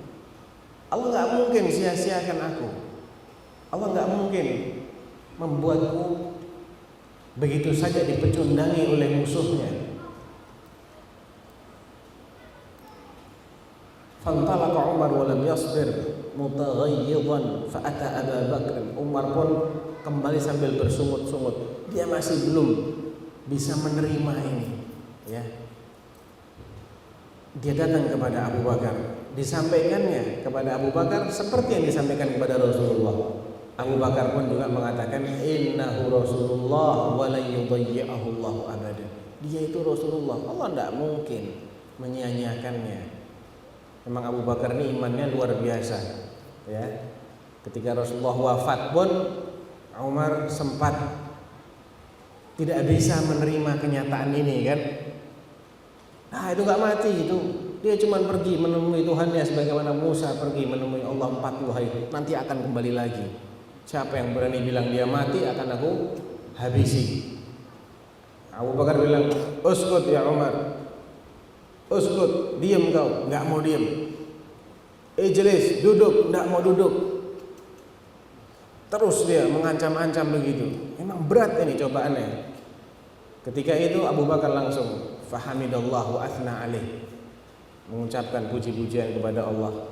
Allah nggak mungkin sia-siakan aku. Allah nggak mungkin membuatku begitu saja dipecundangi oleh musuhnya. Fantalaqa Umar wa lam yasbir mutaghayyidan fa ata Abu Bakr. Umar pun kembali sambil bersungut-sungut. Dia masih belum bisa menerima ini, ya. Dia datang kepada Abu Bakar, disampaikannya kepada Abu Bakar seperti yang disampaikan kepada Rasulullah. Abu Bakar pun juga mengatakan innahu Rasulullah wa la yudayyi'ahu Allah abada. Dia itu Rasulullah, Allah tidak mungkin menyia-nyiakannya. Memang Abu Bakar ini imannya luar biasa, ya. Ketika Rasulullah wafat pun Umar sempat tidak bisa menerima kenyataan ini, kan. Nah itu gak mati itu. Dia cuma pergi menemui Tuhannya sebagaimana Musa pergi menemui Allah 40 hari. Nanti akan kembali lagi. Siapa yang berani bilang dia mati akan aku habisi. Abu Bakar bilang, "Uskut ya Umar. Uskut, diam kau." Enggak mau diam. "Ijlis, duduk." Enggak mau duduk. Terus dia mengancam-ancam begitu. Memang berat ini cobaannya. Ketika itu Abu Bakar langsung fahamidallahu athna alaih, mengucapkan puji-pujian kepada Allah.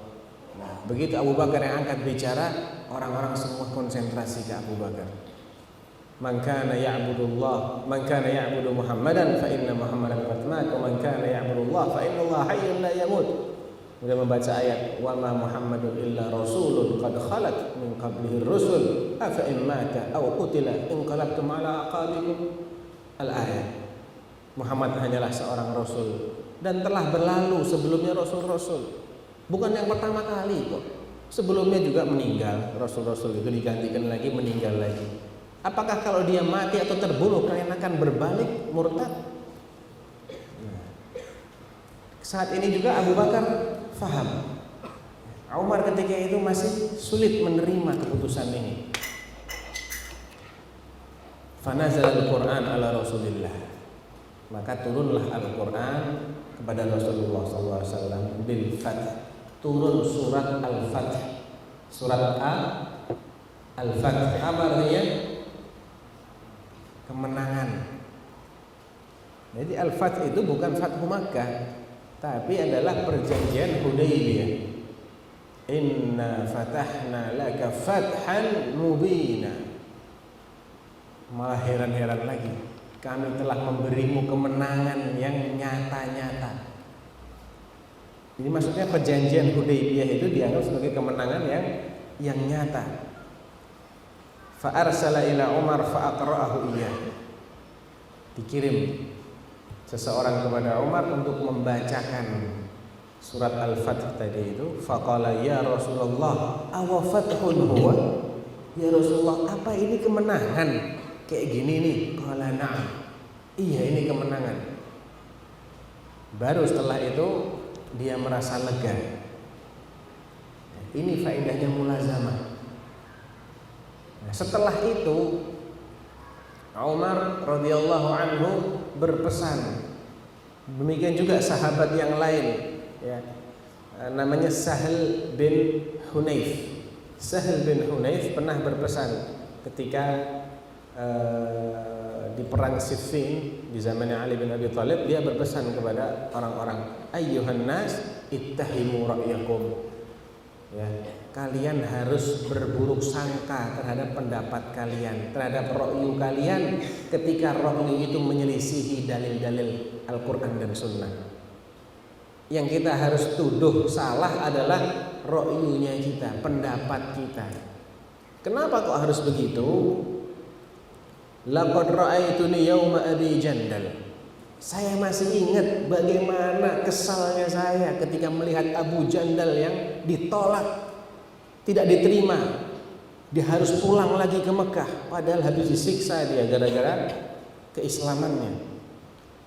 Nah, begitu Abu Bakar yang angkat bicara, orang-orang semua konsentrasi ke Abu Bakar. Man kana ya'budullah, man kana ya'budu Muhammadan fa inna Muhammadan qad mat, wa man kana ya'budullah fa inna Allah hayyun la yamut. Kemudian membaca ayat, wa ma Muhammadun illa rasulun qad khalat min qablihi ar-rusul afa in mata aw qutila inqalabtum ala aqabikum. Al-ayat. Muhammad hanyalah seorang rasul dan telah berlalu sebelumnya rasul-rasul. Bukan yang pertama kali kok. Sebelumnya juga meninggal, rasul-rasul itu digantikan lagi, meninggal lagi. Apakah kalau dia mati atau terbunuh kalian akan berbalik murtad? Nah, saat ini juga Abu Bakar faham. Umar ketika itu masih sulit menerima keputusan ini. Fanazal al-Quran ala Rasulillah, maka turunlah Al-Quran kepada Rasulullah SAW bil Fath. Turun surat Al-Fath. Surat Al-Fath apa artinya? Kemenangan. Jadi Al-Fath itu bukan Fathu Makkah, tapi adalah perjanjian Hudaybiyah. Inna fatahna laka fathan mubina. Malah heran-heran lagi, kami telah memberimu kemenangan yang nyata-nyata. Jadi maksudnya perjanjian Hudaybiyah itu dianggap sebagai kemenangan yang nyata. Fa arsala ila Umar fa aqra'ahu iyyah. Dikirim seseorang kepada Umar untuk membacakan surat Al-Fath tadi itu. Faqala ya Rasulullah, awa fathun huwa? Ya Rasulullah, apa ini kemenangan? Kayak gini nih, qala na'am. Iya, ini kemenangan. Baru setelah itu dia merasa lega. Ini faedahnya mulazamah. Nah, setelah itu Umar radhiyallahu anhu berpesan. Demikian juga sahabat yang lain, ya. Namanya Sahal bin Hunayf. Sahal bin Hunayf pernah berpesan ketika di perang Siffin di zamannya Ali bin Abi Thalib, dia berpesan kepada orang-orang, ayyuhan nas ittahimu ra'yakum, ya, kalian harus berburuk sangka terhadap pendapat kalian, terhadap ra'yu kalian ketika ra'yu itu menyelisihi dalil-dalil Al-Quran dan Sunnah. Yang kita harus tuduh salah adalah ra'yunya kita, pendapat kita. Kenapa kok harus begitu? Laqad ra'aituni yauma Abi Jandal. Saya masih ingat bagaimana kesalnya saya ketika melihat Abu Jandal yang ditolak, tidak diterima. Dia harus pulang lagi ke Mekah, padahal habis disiksa dia gara-gara keislamannya.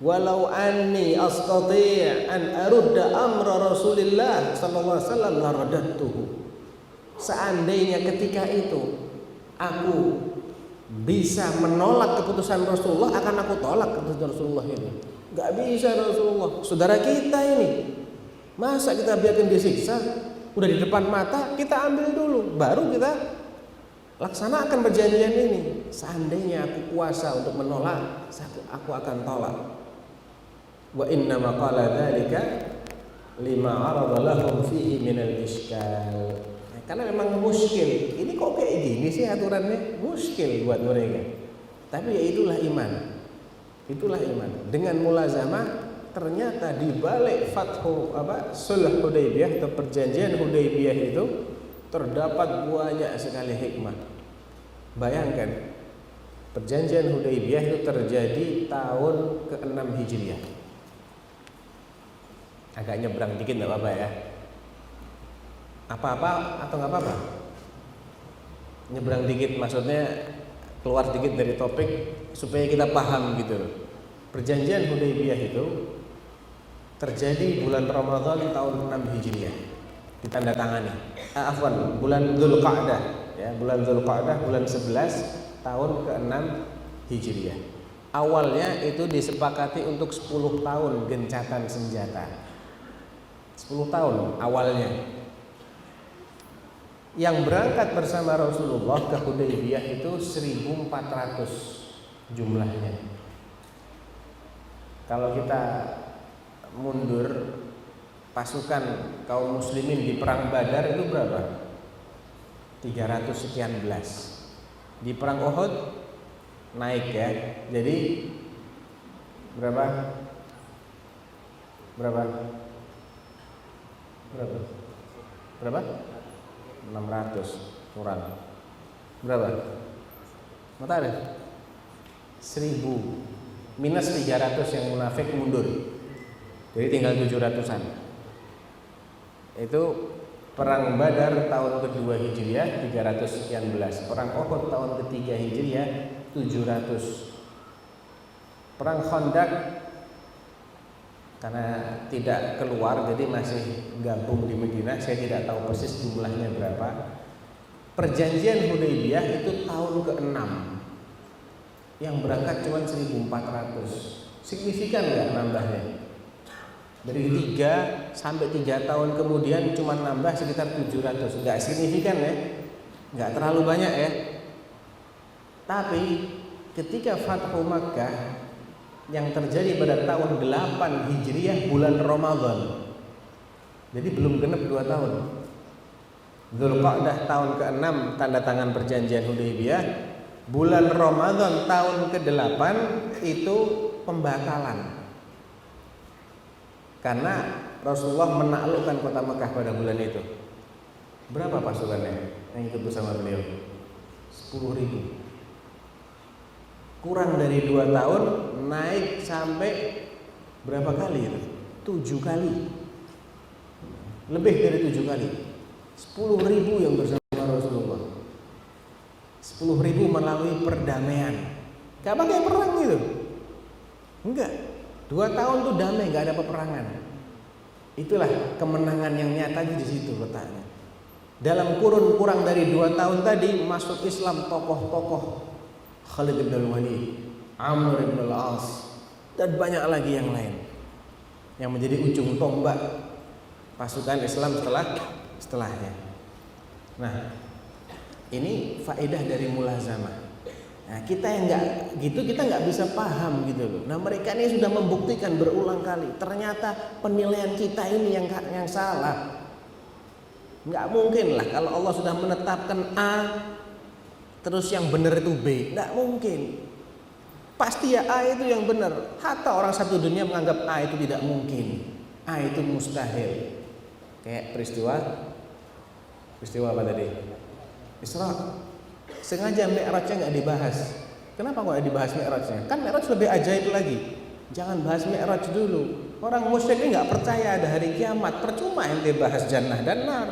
Walau anni astati' an arudda amra Rasulillah sallallahu alaihi wasallam la radattuhu. Seandainya ketika itu aku bisa menolak keputusan Rasulullah, akan aku tolak keputusan Rasulullah ini. Gak bisa Rasulullah, saudara kita ini, masa kita biarkan disiksa? Udah di depan mata, kita ambil dulu, baru kita laksanakan perjanjian ini. Seandainya aku kuasa untuk menolak, aku akan tolak. Wa inna ma qala dzalika lima arada lahum fihi minal iskal. Karena memang muskil. Ini kok kayak gini sih aturannya? Muskil buat mereka. Tapi ya itulah iman. Itulah iman. Dengan mulazamah, ternyata di balik sulh Hudaybiyah atau perjanjian Hudaybiyah itu terdapat banyak sekali hikmah. Bayangkan, perjanjian Hudaybiyah itu terjadi tahun ke-6 Hijriah. Agak nyebrang dikit enggak apa-apa ya. Apa-apa atau nggak apa-apa? Nyebrang dikit maksudnya keluar dikit dari topik supaya kita paham gitu loh. Perjanjian Hudaybiyah itu terjadi bulan Ramadan tahun 6 Hijriah, ditandatangani. Bulan Dzulqa'dah, ya, bulan Dzulqa'dah bulan 11 tahun ke-6 Hijriah. awalnya itu disepakati untuk 10 tahun gencatan senjata. 10 tahun awalnya. Yang berangkat bersama Rasulullah ke Hudaybiyah itu 1.400 jumlahnya. Kalau kita mundur, pasukan kaum muslimin di perang Badar itu berapa? 300 sekian belas. Di perang Uhud naik ya. Jadi berapa? Berapa? 600 kurang. Berapa? Mata ada? 1.000 minus 300 yang munafik mundur. Jadi tinggal 700-an. Itu perang Badar tahun kedua Hijriah 300 sekian belas. Perang Uhud tahun ketiga Hijriah 700. Perang Khandaq karena tidak keluar jadi masih gabung di Madinah, saya tidak tahu persis jumlahnya berapa. Perjanjian Hudaybiyah itu tahun ke-6. Yang berangkat cuma 1.400. Signifikan nggak nambahnya? Dari 3 sampai 3 tahun kemudian cuma nambah sekitar 700. Nggak signifikan ya, nggak terlalu banyak ya. Tapi ketika Fathu Makkah yang terjadi pada tahun 8 Hijriah bulan Ramadan, jadi belum genap 2 tahun. Dzulqa'dah tahun ke-6 tanda tangan perjanjian Hudaybiyah. Bulan Ramadan tahun ke-8 itu pembatalan. Karena Rasulullah menaklukkan kota Mekah pada bulan itu. Berapa pasukannya yang ikut bersama beliau? 10.000. Kurang dari 2 tahun naik sampai berapa kali itu? 7 kali. Lebih dari 7 kali. 10.000 yang bersama Rasulullah. 10.000 melalui perdamaian. Gak pakai perang gitu. Enggak. 2 tahun tuh damai, gak ada peperangan. Itulah kemenangan yang nyata di situ letaknya. Dalam kurun kurang dari 2 tahun tadi masuk Islam tokoh-tokoh Khalid bin Walid, Amr bin Al-As, dan banyak lagi yang lain yang menjadi ujung tombak pasukan Islam setelahnya. Nah, ini faedah dari mulazamah. Nah, kita yang nggak gitu, kita nggak bisa paham gitu loh. Nah, mereka ini sudah membuktikan berulang kali. Ternyata penilaian kita ini yang salah. Nggak mungkin lah kalau Allah sudah menetapkan A, terus yang benar itu B. Nggak mungkin. Pasti ya A itu yang benar. Hatta orang satu dunia menganggap A itu tidak mungkin. A itu mustahil. Kayak peristiwa apa tadi? Isra. Sengaja Mi'rajnya nggak dibahas. Kenapa nggak dibahas Mi'rajnya? Kan Mi'raj lebih ajaib lagi. Jangan bahas Mi'raj dulu. Orang musyrik ini nggak percaya ada hari kiamat. Percuma ente bahas jannah dan nar.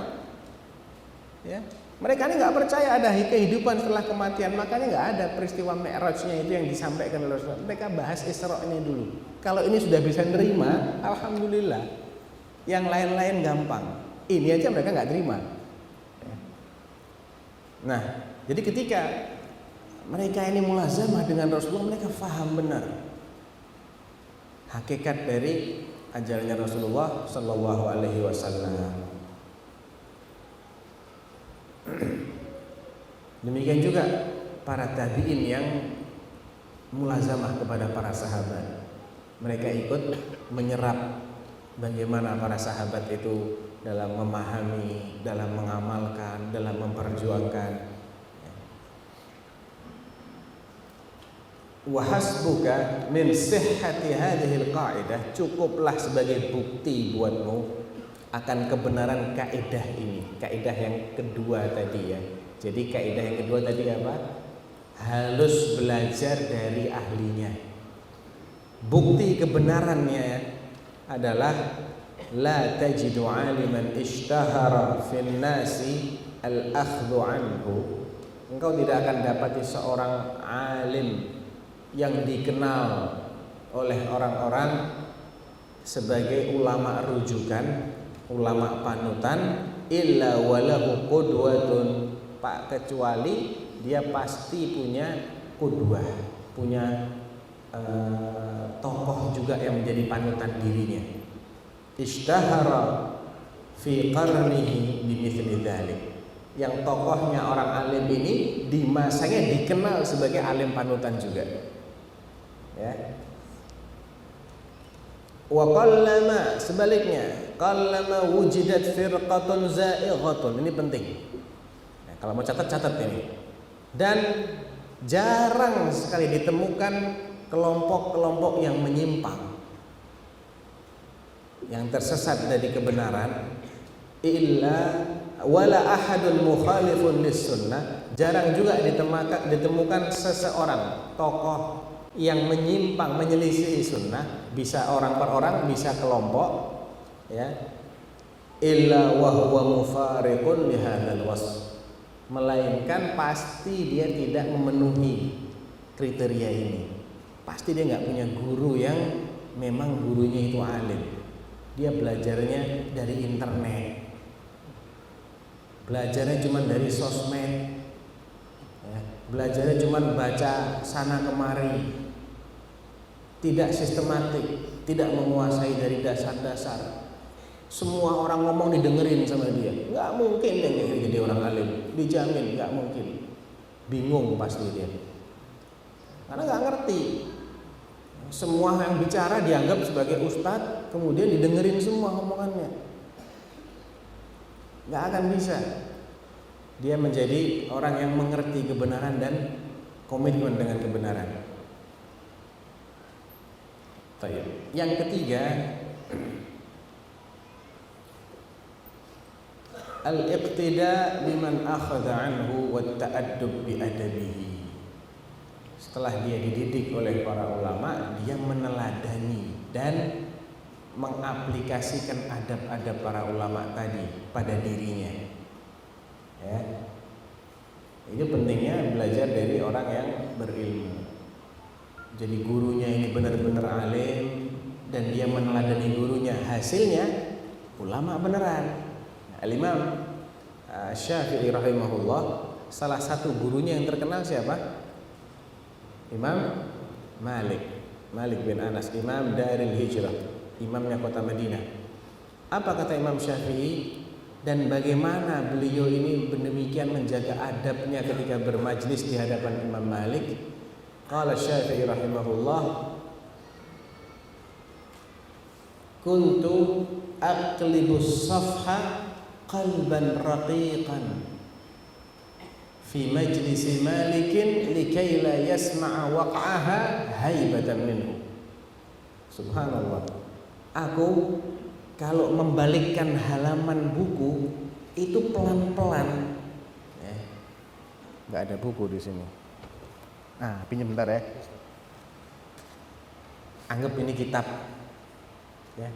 Ya, mereka ini nggak percaya ada kehidupan setelah kematian. Makanya nggak ada peristiwa Mi'rajnya itu yang disampaikan oleh Rasulullah. Mereka bahas Isra-nya dulu. Kalau ini sudah bisa nerima, alhamdulillah. Yang lain-lain gampang. Ini aja mereka nggak terima. Nah, jadi ketika mereka ini mulazamah dengan Rasulullah, mereka faham benar hakikat dari ajarannya Rasulullah Sallallahu Alaihi Wasallam. Demikian juga para tabi'in yang mulazamah kepada para sahabat. Mereka ikut menyerap bagaimana para sahabat itu dalam memahami, dalam mengamalkan, dalam memperjuangkan. Wa hasbuka min sihhati hadhil qa'idah, cukuplah sebagai bukti buatmu akan kebenaran kaidah ini. Kaidah yang kedua tadi ya. Jadi kaidah yang kedua tadi apa? Harus belajar dari ahlinya. Bukti kebenarannya adalah la tajidu aliman ishtahara fil nasi al-akhdhu anhu. Engkau tidak akan dapati seorang alim yang dikenal oleh orang-orang sebagai ulama rujukan, ulama panutan, illa walahu qudwatun, Pak, kecuali dia pasti punya qudwah, punya tokoh juga yang menjadi panutan dirinya. Ishtahara fi qarnihi bimithli dzalik. Yang tokohnya orang alim ini di masanya dikenal sebagai alim panutan juga. Ya. Wa qallama, sebaliknya, qallama wujidat firqatun za'ighatun. Ini penting. Nah, kalau mau catat ini. Dan jarang sekali ditemukan kelompok-kelompok yang menyimpang, yang tersesat dari kebenaran, illa wala ahadun mukhalifun lis-sunnah. Jarang juga ditemukan seseorang tokoh yang menyimpang, menyelisihi sunnah, bisa orang per orang, bisa kelompok, ya, illa wa huwa mufariqun li hadzal wasf, melainkan pasti dia tidak memenuhi kriteria ini. Pasti dia nggak punya guru yang memang gurunya itu alim. Dia belajarnya dari internet, belajarnya cuma dari sosmed, ya, belajarnya cuma baca sana kemari, tidak sistematik, tidak menguasai dari dasar-dasar. Semua orang ngomong didengerin sama dia. Nggak mungkin dia jadi orang alim, dijamin nggak mungkin. Bingung pasti dia, karena nggak ngerti. Semua yang bicara dianggap sebagai ustadz, kemudian didengerin semua omongannya. Nggak akan bisa dia menjadi orang yang mengerti kebenaran dan komitmen dengan kebenaran. Yang ketiga, al-iqtida biman akhadha anhu wa ta'addub bi adabihi. Setelah dia dididik oleh para ulama, dia meneladani dan mengaplikasikan adab-adab para ulama tadi pada dirinya. Ya. Ini pentingnya belajar dari orang yang berilmu. Jadi gurunya ini benar-benar alim dan dia meneladani gurunya. Hasilnya ulama beneran. Al-Imam Syafi'i rahimahullah, salah satu gurunya yang terkenal siapa? Imam Malik bin Anas, Imam Daril Hijrah, imamnya kota Madinah. Apa kata Imam Syafi'i dan bagaimana beliau ini demikian menjaga adabnya ketika bermajlis di hadapan Imam Malik? Qala Syafi'i rahimahullah, kuntu aqlibus safha qalban raqiqan fi majlisi Malikin likay la yasma'a waq'aha haibatan minhu. Subhanallah. Aku kalau membalikkan halaman buku itu pelan-pelan. Nggak ada buku di sini. Pinjam bentar ya. Anggap ini kitab. Ya,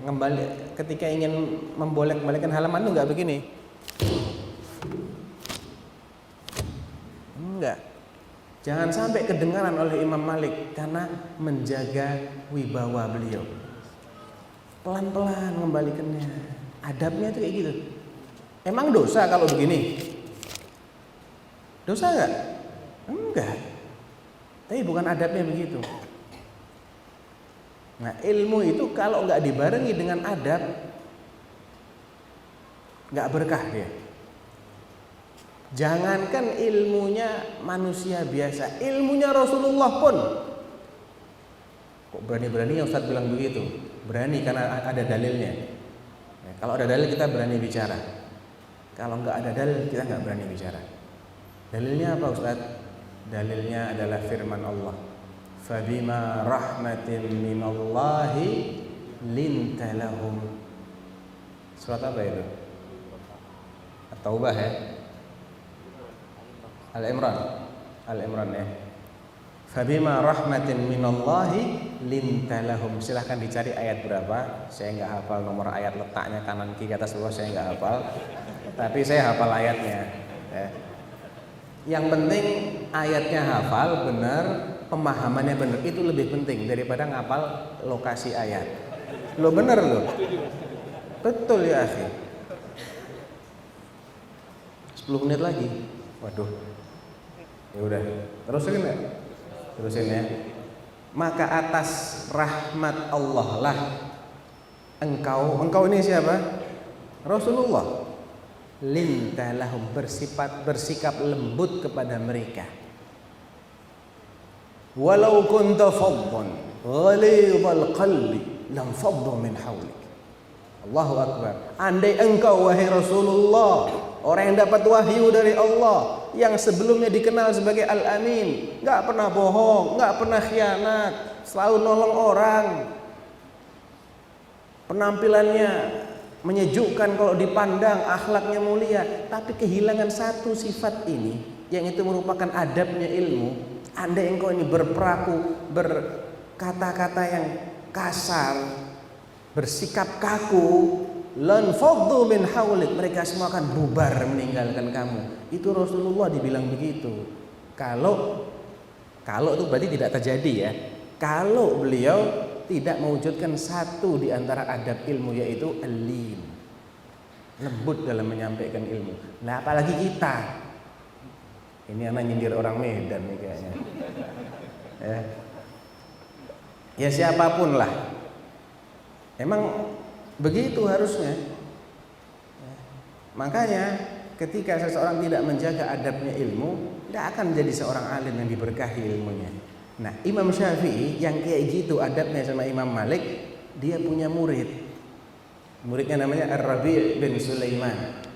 ketika ingin membolak-balikkan halaman itu nggak begini. Enggak. Jangan sampai kedengaran oleh Imam Malik karena menjaga wibawa beliau. Pelan-pelan membalikannya. Adabnya itu kayak gitu. Emang dosa kalau begini? Dosa enggak? Enggak. Tapi bukan adabnya begitu. Nah, ilmu itu kalau enggak dibarengi dengan adab, enggak berkah dia. Jangankan ilmunya manusia biasa, ilmunya Rasulullah pun. Kok berani-beraninya Ustadz bilang begitu? Berani karena ada dalilnya. Ya, kalau ada dalil kita berani bicara. Kalau nggak ada dalil kita nggak berani bicara. Dalilnya apa Ustadz? Dalilnya adalah firman Allah. Fabima rahmatin minallahi linta lahum. Surat apa itu? At-Taubah ya. Al-Imran ya. Fabima rahmatin minallahi linta lahum. Silahkan dicari ayat berapa. Saya nggak hafal nomor ayat, letaknya kanan kiri atas bawah saya nggak hafal. Tapi saya hafal ayatnya. Ya. Yang penting ayatnya hafal benar, pemahamannya benar. Itu lebih penting daripada ngapal lokasi ayat. Lo benar lo. Betul ya akhi. 10 menit lagi. Waduh. Ya udah, terusin ya. maka atas rahmat Allah lah engkau ini siapa? Rasulullah. Linta lahum, bersikap lembut kepada mereka. Walau kunta faddan ghalidhal qalbi lam faddu min hawlik. Allahu akbar. Andai engkau wahai Rasulullah, orang yang dapat wahyu dari Allah, yang sebelumnya dikenal sebagai Al-Amin, enggak pernah bohong, enggak pernah khianat, selalu nolong orang, penampilannya menyejukkan kalau dipandang, akhlaknya mulia, tapi kehilangan satu sifat ini, yang itu merupakan adabnya ilmu. Andai engkau ini berperilaku, berkata-kata yang kasar, bersikap kaku, lan faddu min haulik, mereka semua akan bubar meninggalkan kamu. Itu Rasulullah dibilang begitu. Kalau itu berarti tidak terjadi ya. Kalau beliau tidak mewujudkan satu di antara adab ilmu, yaitu al-lin, lembut dalam menyampaikan ilmu. Nah, apalagi kita. Ini anak nyindir orang Medan nih kayaknya. Ya siapapun lah. Emang begitu harusnya. Makanya ketika seseorang tidak menjaga adabnya ilmu, tidak akan menjadi seorang alim yang diberkahi ilmunya. Nah, Imam Syafi'i yang kayak gitu adabnya sama Imam Malik, dia punya murid. Muridnya namanya Ar-Rabi' bin Sulaiman.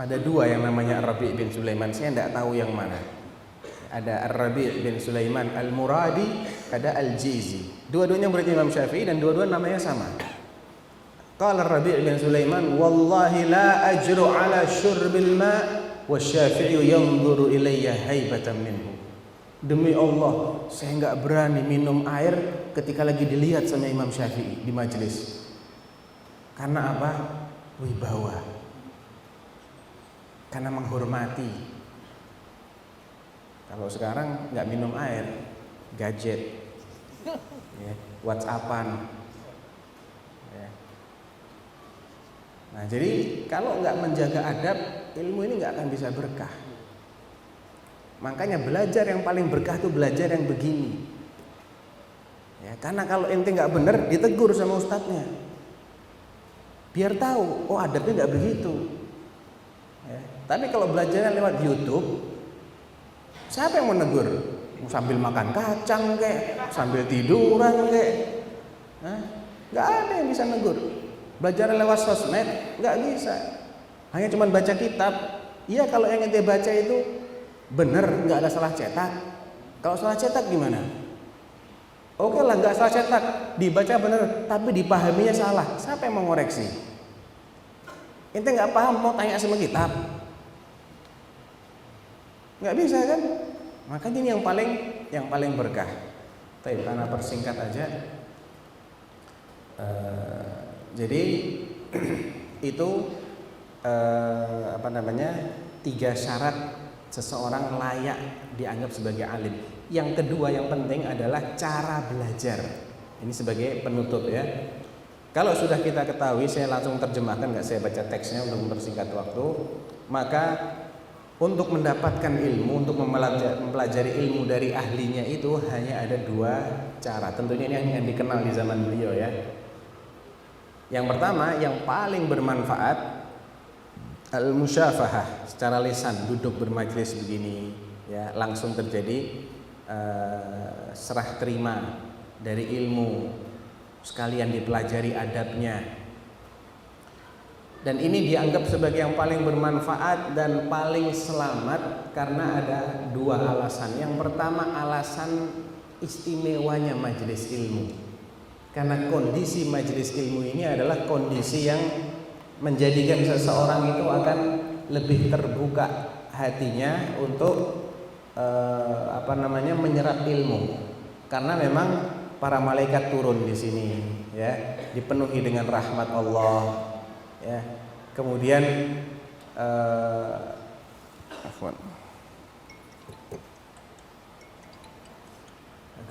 Ada dua yang namanya Ar-Rabi' bin Sulaiman, saya tidak tahu yang mana. Ada Ar-Rabi' bin Sulaiman Al-Muradi, ada Al-Jizi. Dua-duanya murid Imam Syafi'i dan dua-duanya namanya sama. Qala Ar-Rabi' bin Sulaiman, wallahi la ajru ala syurbil ma' wa Syafi'i yanzuru ilayya haibatan minhu. Demi Allah, saya enggak berani minum air ketika lagi dilihat sama Imam Syafi'i di majelis. Karena apa? Wibawa. Karena menghormati. Kalau sekarang enggak minum air, gadget, ya, WhatsAppan. Ya. Nah, jadi kalau enggak menjaga adab, ilmu ini enggak akan bisa berkah. Makanya belajar yang paling berkah itu belajar yang begini. Ya, karena kalau ente nggak bener, ditegur sama ustadznya. Biar tahu, oh adabnya nggak begitu. Ya, tapi kalau belajarnya lewat YouTube, siapa yang mau negur? Sambil makan kacang kek, sambil tiduran kek, nggak ada yang bisa negur. Belajar lewat sosmed nggak bisa. Hanya cuma baca kitab. Iya, kalau yang ente baca itu bener, nggak ada salah cetak. Kalau salah cetak gimana? Oke lah, nggak salah cetak, dibaca bener, tapi dipahaminya salah. Siapa yang mau ngoreksi? Ente nggak paham, mau tanya sama kitab? Nggak bisa kan? Makanya ini yang paling berkah. Tapi karena persingkat aja. Jadi itu tiga syarat seseorang layak dianggap sebagai alim. Yang kedua yang penting adalah cara belajar. Ini sebagai penutup ya. Kalau sudah kita ketahui, saya langsung terjemahkan, nggak saya baca teksnya untuk mempersingkat waktu. Maka untuk mendapatkan ilmu, untuk mempelajari ilmu dari ahlinya itu hanya ada dua cara. Tentunya ini yang dikenal di zaman beliau ya. Yang pertama, yang paling bermanfaat, al-musyafahah, secara lisan, duduk bermajlis begini ya, langsung terjadi serah terima dari ilmu, sekalian dipelajari adabnya. Dan ini dianggap sebagai yang paling bermanfaat dan paling selamat karena ada dua alasan. Yang pertama, alasan istimewanya majelis ilmu. Karena kondisi majelis ilmu ini adalah kondisi yang menjadikan seseorang itu akan lebih terbuka hatinya untuk menyerap ilmu. Karena memang para malaikat turun di sini ya, dipenuhi dengan rahmat Allah ya. Kemudian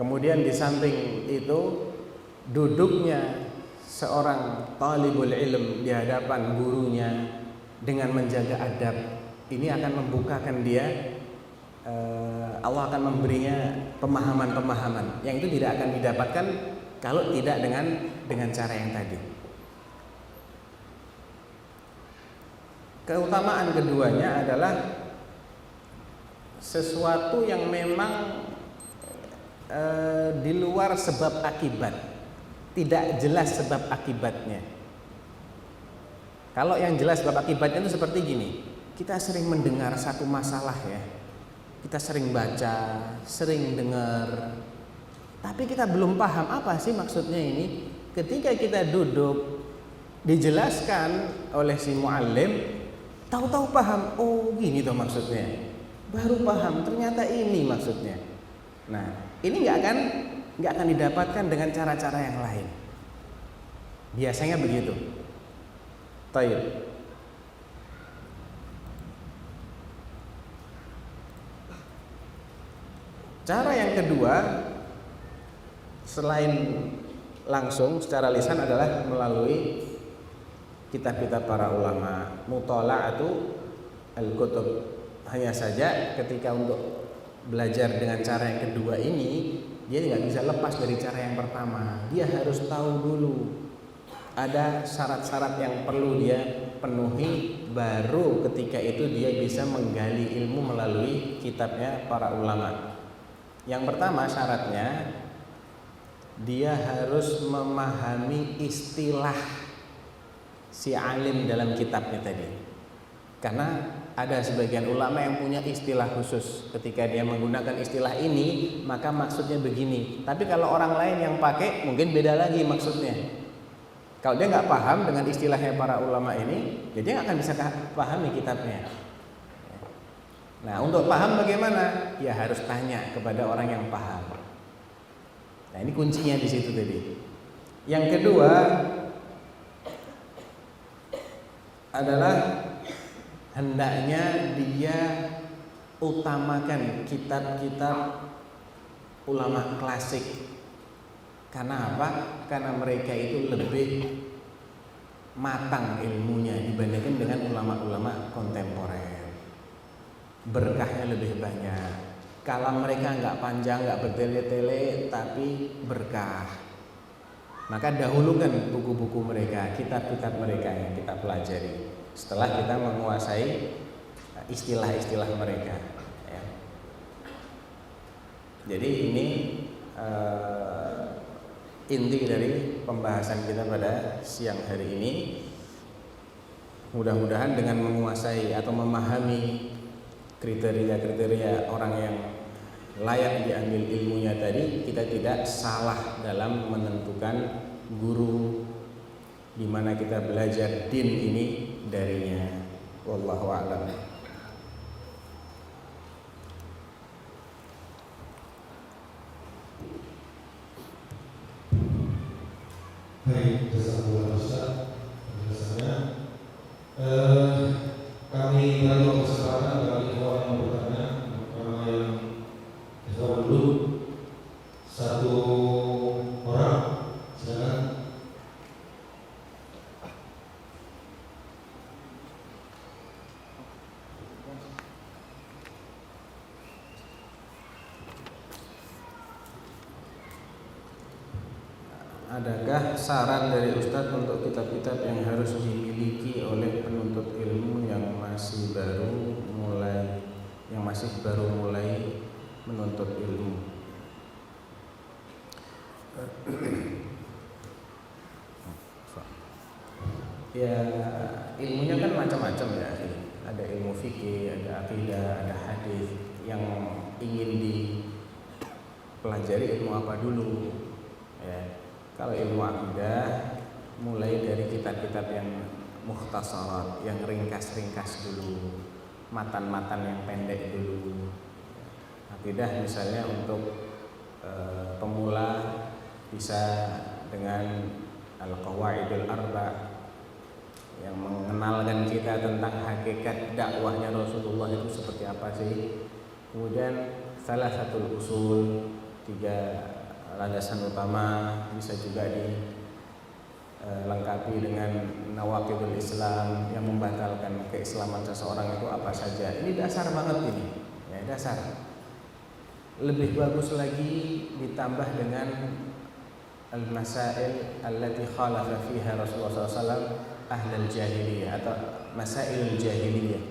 kemudian di samping itu, duduknya seorang talibul ilm di hadapan gurunya dengan menjaga adab ini akan membukakan dia Allah akan memberinya pemahaman-pemahaman yang itu tidak akan didapatkan kalau tidak dengan cara yang tadi. Keutamaan keduanya adalah sesuatu yang memang di luar sebab akibat, tidak jelas sebab akibatnya. Kalau yang jelas sebab akibatnya itu seperti gini, kita sering mendengar satu masalah ya, kita sering baca, sering dengar, tapi kita belum paham apa sih maksudnya ini. Ketika kita duduk dijelaskan oleh si muallim, tahu-tahu paham, oh gini tuh maksudnya, baru paham ternyata ini maksudnya. Nah, ini nggak akan didapatkan dengan cara-cara yang lain. Biasanya begitu. Taib. Cara yang kedua selain langsung secara lisan adalah melalui kitab-kitab para ulama, muthala'atu al-kutub. Hanya saja ketika untuk belajar dengan cara yang kedua ini, dia nggak bisa lepas dari cara yang pertama. Dia harus tahu dulu ada syarat-syarat yang perlu dia penuhi, baru ketika itu dia bisa menggali ilmu melalui kitabnya para ulama. Yang pertama syaratnya, dia harus memahami istilah si alim dalam kitabnya tadi. Karena ada sebagian ulama yang punya istilah khusus. Ketika dia menggunakan istilah ini, maka maksudnya begini. Tapi kalau orang lain yang pakai, mungkin beda lagi maksudnya. Kalau dia nggak paham dengan istilahnya para ulama ini, ya dia nggak akan bisa pahami kitabnya. Nah, untuk paham bagaimana? Ya harus tanya kepada orang yang paham. Nah, ini kuncinya di situ tadi. Yang kedua adalah hendaknya dia utamakan kitab-kitab ulama klasik. Karena apa? Karena mereka itu lebih matang ilmunya dibandingkan dengan ulama-ulama kontemporer. Berkahnya lebih banyak. Kalam mereka nggak panjang, nggak bertele-tele, tapi berkah. Maka dahulukan buku-buku mereka, kitab-kitab mereka yang kita pelajari. Setelah kita menguasai istilah-istilah mereka. Ya. Jadi ini inti dari pembahasan kita pada siang hari ini. Mudah-mudahan dengan menguasai atau memahami kriteria-kriteria orang yang layak diambil ilmunya tadi, kita tidak salah dalam menentukan guru di mana kita belajar din ini darinya. Wallahu a'lam. Baik, jazakallahu Ustaz penjelasannya. Kami beri kesempatan bagi orang yang bertanya, orang yang jawab dulu satu orang, silakan. Adakah saran dari Ustadz untuk kitab-kitab yang harus dimiliki oleh penuntut ilmu yang masih baru mulai menuntut ilmu? Ya, ilmunya kan macam-macam ya. Ada ilmu fikih, ada akidah, ada hadis. Yang ingin dipelajari ilmu apa dulu? Ya. Kalau ilmu akidah, mulai dari kitab-kitab yang mukhtasarat, yang ringkas-ringkas dulu, matan-matan yang pendek dulu. Akidah misalnya untuk pemula bisa dengan Al-Qawaidul Arba' yang mengenalkan kita tentang hakikat dakwahnya Rasulullah itu seperti apa sih. Kemudian salah satu usul, 3 landasan utama, bisa juga dilengkapi dengan nawaqidul Islam yang membatalkan keislaman seseorang itu apa saja. Ini dasar banget ini. Ya. dasar. Lebih bagus lagi ditambah dengan al-masail allati khalafa fiha Rasulullah SAW ahlal jahiliyah atau masailul jahiliyah,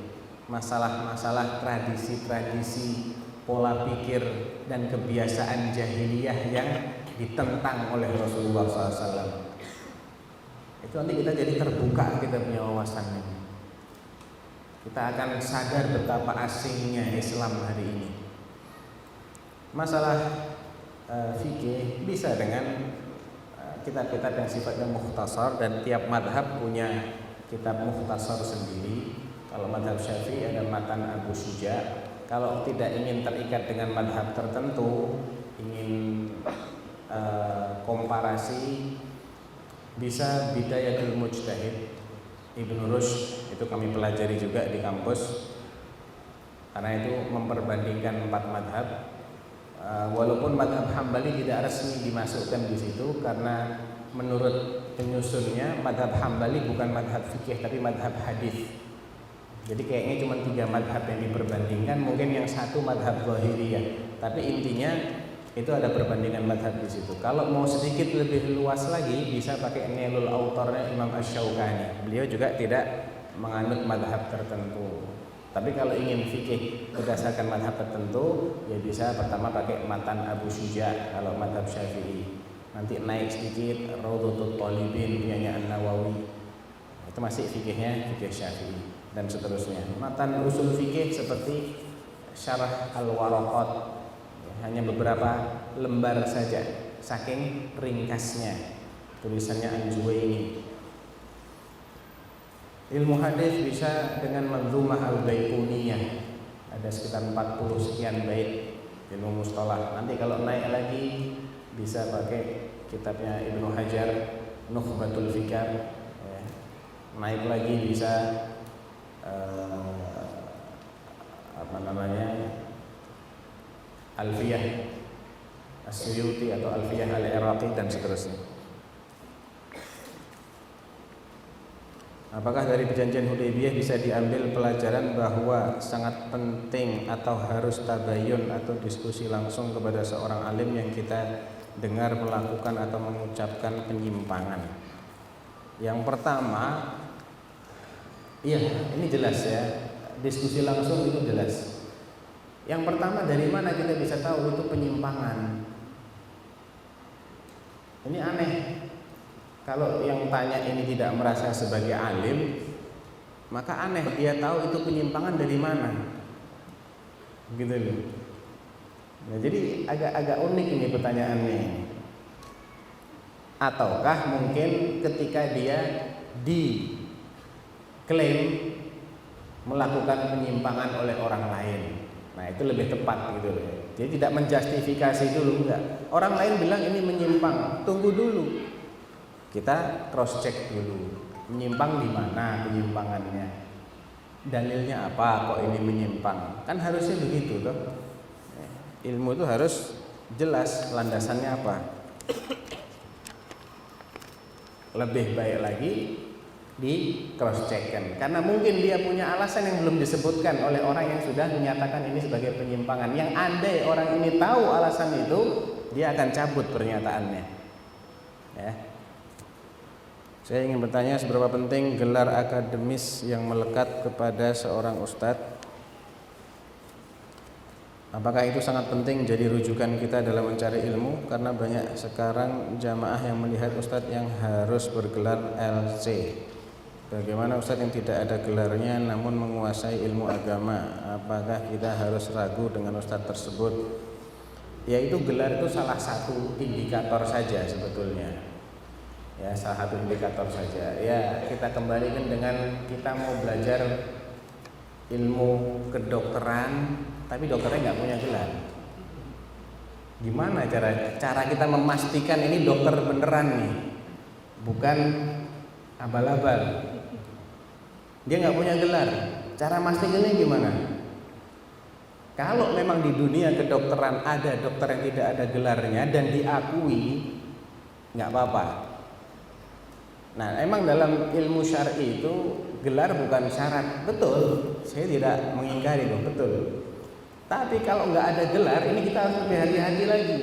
masalah-masalah tradisi-tradisi, pola pikir dan kebiasaan jahiliyah yang ditentang oleh Rasulullah SAW. Itu nanti kita jadi terbuka kita punya wawasannya. Kita akan sadar betapa asingnya Islam hari ini. Masalah fikih bisa dengan kitab-kitab yang sifatnya mukhtasar, dan tiap madhab punya kitab mukhtasar sendiri. Kalau madhab Syafi'i ada matan Abu Syuja. Kalau tidak ingin terikat dengan madhab tertentu, ingin komparasi, bisa Bidayatul Mujtahid Ibnu Rushd, itu kami pelajari juga di kampus. Karena itu memperbandingkan 4 madhab. Walaupun madhab Hambali tidak resmi dimasukkan di situ, karena menurut penyusunnya madhab Hambali bukan madhab fikih tapi madhab hadis. Jadi kayaknya cuma 3 madhab yang diperbandingkan, mungkin yang satu madhab Zahiriyah. Tapi intinya itu ada perbandingan madhab di situ. Kalau mau sedikit lebih luas lagi, bisa pakai Nailul Autornya Imam Asy-Syaukani. Beliau juga tidak menganut madhab tertentu. Tapi kalau ingin fikih berdasarkan madhab tertentu, ya bisa pertama pakai matan Abu Syuja kalau madhab Syafi'i. Nanti naik sedikit Raudhatul Thalibin punyanya An-Nawawi. Itu masih fikihnya fikih Syafi'i dan seterusnya. Matan usul fikih seperti Syarah Al-Waraqat, hanya beberapa lembar saja, saking ringkasnya tulisannya Al-Juwaini. Ilmu hadis bisa dengan Manzumah Al-Baiquniyah, ada sekitar 40 sekian bait ilmu mustalah. Nanti kalau naik lagi bisa pakai kitabnya Ibnu Hajar Nukhbatul Fikar. Naik lagi bisa Alfiyah As-Suyuti atau Alfiyah Al-Iraqi dan seterusnya. Apakah dari perjanjian Hudaybiyah bisa diambil pelajaran bahwa sangat penting atau harus tabayun atau diskusi langsung kepada seorang alim yang kita dengar melakukan atau mengucapkan penyimpangan? Yang pertama, iya, ini jelas ya, diskusi langsung itu jelas. Yang pertama, dari mana kita bisa tahu itu penyimpangan? Ini aneh. Kalau yang tanya ini tidak merasa sebagai alim, maka aneh dia tahu itu penyimpangan dari mana, gitu loh. Nah, jadi agak unik ini pertanyaannya. Ataukah mungkin ketika dia diklaim melakukan penyimpangan oleh orang lain? Nah, itu lebih tepat gitu loh. Jadi tidak menjustifikasi dulu, enggak. Orang lain bilang ini menyimpang, tunggu dulu. Kita cross check dulu, menyimpang di mana penyimpangannya, dalilnya apa kok ini menyimpang, kan harusnya begitu toh. Ilmu itu harus jelas landasannya apa. Lebih baik lagi di cross checkkan, karena mungkin dia punya alasan yang belum disebutkan oleh orang yang sudah menyatakan ini sebagai penyimpangan. Yang andai orang ini tahu alasan itu, dia akan cabut pernyataannya. Ya. Saya ingin bertanya, seberapa penting gelar akademis yang melekat kepada seorang ustadz? Apakah itu sangat penting jadi rujukan kita dalam mencari ilmu? Karena banyak sekarang jamaah yang melihat ustadz yang harus bergelar LC. Bagaimana ustadz yang tidak ada gelarnya namun menguasai ilmu agama? Apakah kita harus ragu dengan ustadz tersebut? Yaitu gelar itu salah satu indikator saja sebetulnya. Ya, salah satu indikator saja. Ya, kita kembalikan dengan kita mau belajar ilmu kedokteran, tapi dokternya nggak punya gelar. Gimana cara kita memastikan ini dokter beneran nih, bukan abal-abal? Dia nggak punya gelar. Cara memastikannya gimana? Kalau memang di dunia kedokteran ada dokter yang tidak ada gelarnya dan diakui, nggak apa-apa. Nah, emang dalam ilmu syar'i itu gelar bukan syarat, betul. Saya tidak mengingkari dong, betul. Tapi kalau nggak ada gelar, ini kita harus lebih hati-hati lagi.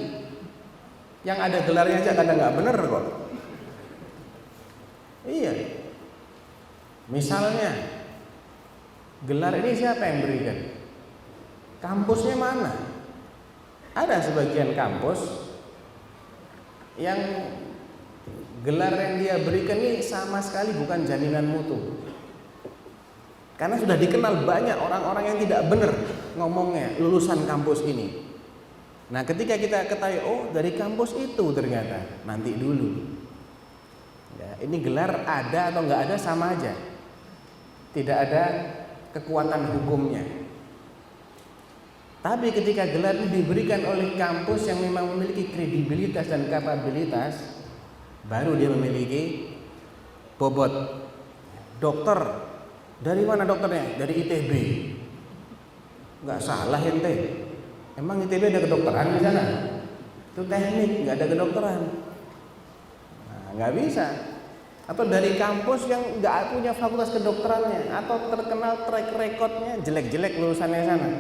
Yang ada gelarnya aja kadang nggak bener kok. Iya. Misalnya, gelar ini siapa yang berikan? Kampusnya mana? Ada sebagian kampus yang gelar yang dia berikan ini sama sekali bukan jaminan mutu. Karena sudah dikenal banyak orang-orang yang tidak benar ngomongnya lulusan kampus ini. Nah, ketika kita ketahui, oh dari kampus itu ternyata, nanti dulu. Ya, ini gelar ada atau nggak ada sama aja. Tidak ada kekuatan hukumnya. Tapi ketika gelar itu diberikan oleh kampus yang memang memiliki kredibilitas dan kapabilitas, baru dia memiliki bobot. Dokter, dari mana dokternya? Dari ITB. Nggak salah ente. Emang ITB ada kedokteran di sana? Itu teknik, nggak ada kedokteran. Nah, nggak bisa. Atau dari kampus yang nggak punya fakultas kedokterannya, atau terkenal track recordnya jelek-jelek lulusannya sana,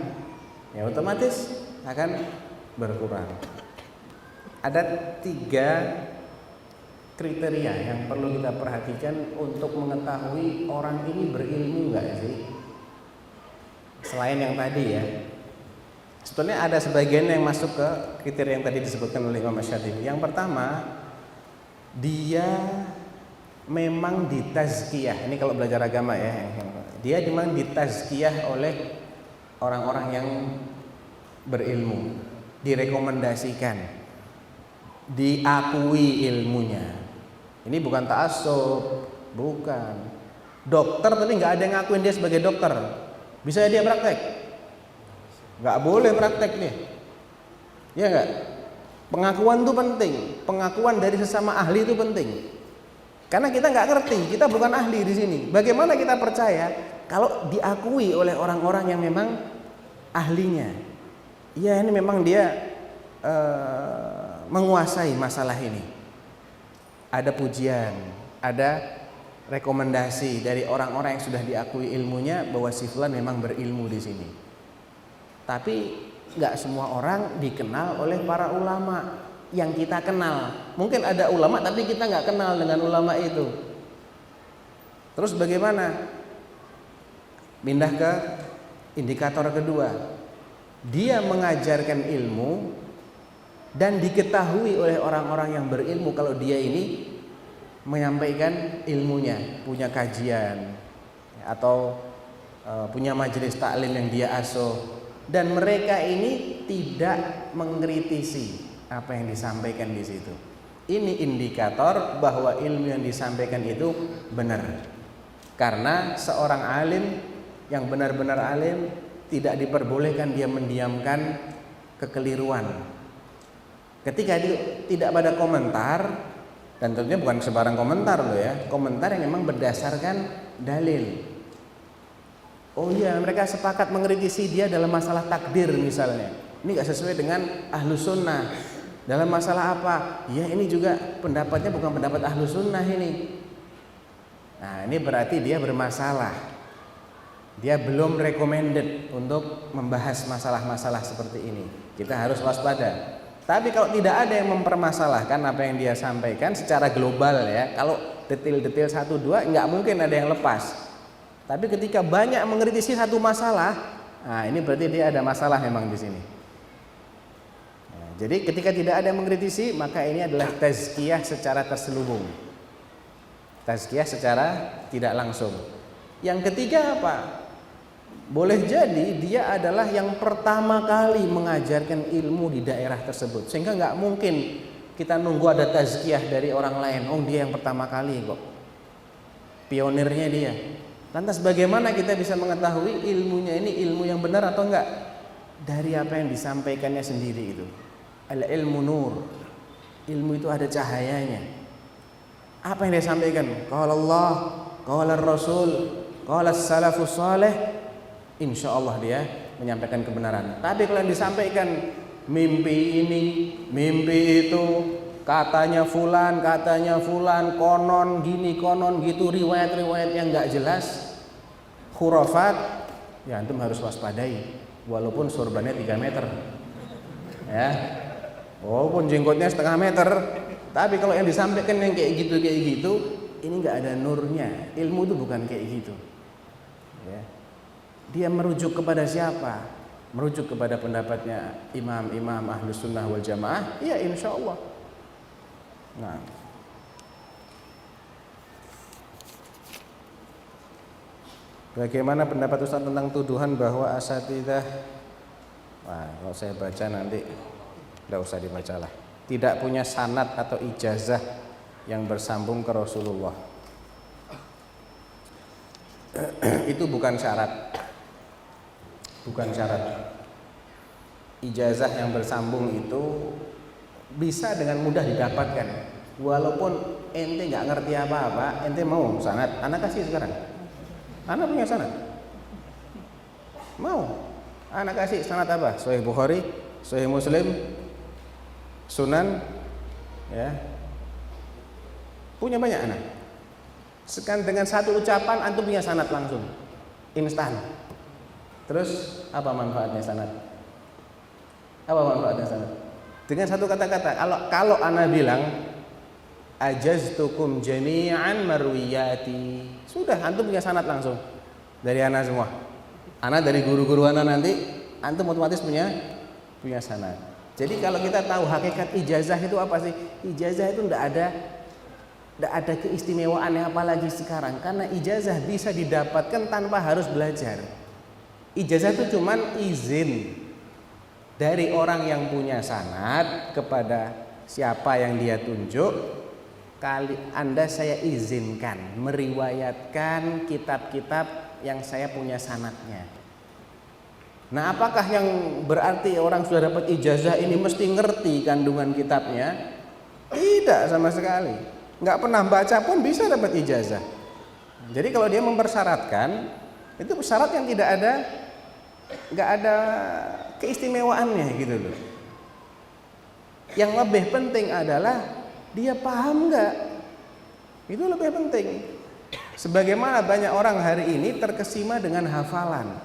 ya otomatis akan berkurang. Ada 3 kriteria yang perlu kita perhatikan untuk mengetahui orang ini berilmu nggak sih? Selain yang tadi ya, sebetulnya ada sebagian yang masuk ke kriteria yang tadi disebutkan oleh Imam Asy-Syatibi. Yang pertama, dia memang ditazkiyah. Ini kalau belajar agama ya, dia memang ditazkiyah oleh orang-orang yang berilmu, direkomendasikan, diakui ilmunya. Ini bukan ta'assub, bukan. Dokter tapi nggak ada yang ngakuin dia sebagai dokter. Bisa dia praktek? Nggak boleh praktek nih. Ya nggak? Pengakuan itu penting. Pengakuan dari sesama ahli itu penting. Karena kita nggak ngerti, kita bukan ahli di sini. Bagaimana kita percaya kalau diakui oleh orang-orang yang memang ahlinya? Ya ini memang dia menguasai masalah ini. Ada pujian, ada rekomendasi dari orang-orang yang sudah diakui ilmunya bahwa si fulan memang berilmu di sini. Tapi nggak semua orang dikenal oleh para ulama yang kita kenal. Mungkin ada ulama tapi kita nggak kenal dengan ulama itu. Terus bagaimana? Pindah ke indikator kedua. Dia mengajarkan ilmu dan diketahui oleh orang-orang yang berilmu kalau dia ini menyampaikan ilmunya, punya kajian atau punya majelis taklim yang dia asuh, dan mereka ini tidak mengkritisi apa yang disampaikan di situ. Ini indikator bahwa ilmu yang disampaikan itu benar. Karena seorang alim yang benar-benar alim tidak diperbolehkan dia mendiamkan kekeliruan. Ketika dia tidak pada komentar, dan tentunya bukan sembarang komentar loh ya, komentar yang memang berdasarkan dalil. Oh iya, mereka sepakat mengkritisi dia dalam masalah takdir misalnya. Ini gak sesuai dengan ahlus sunnah. Dalam masalah apa? Ya ini juga pendapatnya bukan pendapat ahlus sunnah ini. Nah ini berarti dia bermasalah. Dia belum recommended untuk membahas masalah-masalah seperti ini. Kita harus waspada. Tapi kalau tidak ada yang mempermasalahkan apa yang dia sampaikan secara global ya, kalau detail-detail 1-2 nggak mungkin ada yang lepas. Tapi ketika banyak mengkritisi satu masalah, nah ini berarti dia ada masalah memang di sini. Nah, jadi ketika tidak ada yang mengkritisi, maka ini adalah tazkiyah secara terselubung, tazkiyah secara tidak langsung. Yang ketiga apa? Boleh jadi dia adalah yang pertama kali mengajarkan ilmu di daerah tersebut, sehingga nggak mungkin kita nunggu ada tazkiyah dari orang lain. Oh dia yang pertama kali kok, pionirnya dia. Lantas bagaimana kita bisa mengetahui ilmunya ini ilmu yang benar atau enggak? Dari apa yang disampaikannya sendiri itu. Al ilmu nur, ilmu itu ada cahayanya. Apa yang dia sampaikan? Qala Allah, qala Rasul, qala salafus salih. Insya Allah dia menyampaikan kebenaran. Tapi kalau yang disampaikan mimpi ini, mimpi itu, katanya fulan, konon gini, konon gitu, riwayat-riwayat yang nggak jelas, khurafat, ya antum harus waspadai. walaupun sorbannya 3 meter. Ya. Walaupun jenggotnya setengah meter, tapi kalau yang disampaikan yang kayak gitu, ini nggak ada nurnya. Ilmu itu bukan kayak gitu. Ya. Dia merujuk kepada siapa? Merujuk kepada pendapatnya imam-imam Ahlus Sunnah wal Jamaah, ya insya Allah. Nah, bagaimana pendapat Ustaz tentang tuduhan bahwa asatidzah? Wah, kalau saya baca nanti tidak usah dibacalah. Tidak punya sanad atau ijazah yang bersambung ke Rasulullah. Itu bukan syarat. Bukan syarat. Ijazah yang bersambung itu bisa dengan mudah didapatkan. Walaupun ente nggak ngerti apa-apa, ente mau sanad, anak kasih sekarang. Anak punya sanad. Mau? Anak kasih sanad apa? Sahih Bukhari, Sahih Muslim, Sunan, ya. Punya banyak anak. Sekarang dengan satu ucapan antum punya sanad langsung, instan. Terus apa manfaatnya sanad? Apa manfaatnya sanad? Dengan satu kata-kata. Kalau ana bilang ajaztukum jami'an marwiyati, sudah antum punya sanad langsung dari ana semua. Ana dari guru-guru ana nanti, antum otomatis punya sanad. Jadi kalau kita tahu hakikat ijazah itu apa sih? Ijazah itu tidak ada keistimewaannya apalagi sekarang, karena ijazah bisa didapatkan tanpa harus belajar. Ijazah itu cuman izin dari orang yang punya sanad kepada siapa yang dia tunjuk, Anda saya izinkan meriwayatkan kitab-kitab yang saya punya sanadnya. Nah, apakah yang berarti orang sudah dapat ijazah ini mesti ngerti kandungan kitabnya? Tidak sama sekali. Nggak pernah baca pun bisa dapat ijazah. Jadi kalau dia mempersyaratkan, itu syarat yang nggak ada keistimewaannya gitu loh. Yang lebih penting adalah dia paham nggak? Itu lebih penting. Sebagaimana banyak orang hari ini terkesima dengan hafalan.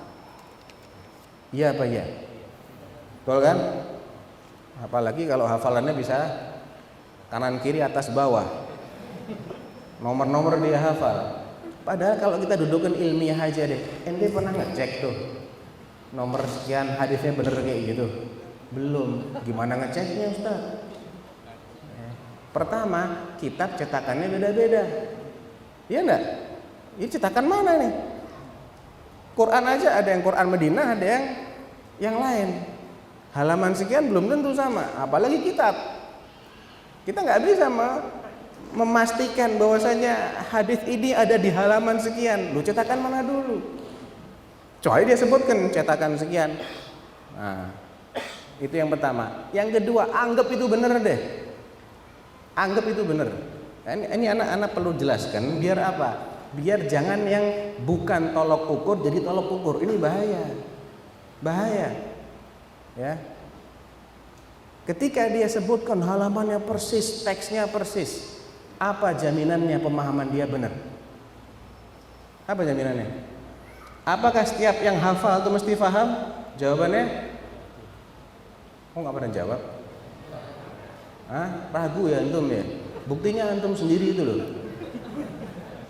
Iya apa ya? Betul kan? Apalagi kalau hafalannya bisa kanan kiri atas bawah. Nomor-nomor dia hafal. Padahal kalau kita dudukan ilmiah aja deh, ente pernah ngecek tuh nomor sekian hadisnya bener kayak gitu? Belum. Gimana ngeceknya Ustaz? Pertama, kitab cetakannya beda-beda. Iya enggak? Ini cetakan mana nih? Quran aja ada yang Quran Madinah, ada yang lain. Halaman sekian belum tentu sama, apalagi kitab. Kita nggak bisa memastikan bahwasanya hadis ini ada di halaman sekian. Lu cetakan mana dulu? Coba dia sebutkan cetakan sekian. Nah, itu yang pertama. Yang kedua, anggap itu benar deh. Anggap itu benar. Ini anak-anak perlu jelaskan biar apa? Biar jangan yang bukan tolok ukur jadi tolok ukur. Ini bahaya. Ya. Ketika dia sebutkan halamannya persis, teksnya persis, apa jaminannya pemahaman dia benar? Apa jaminannya? Apakah setiap yang hafal itu mesti paham? Jawabannya, nggak pernah jawab. Ragu ya antum ya. Buktinya antum sendiri itu loh.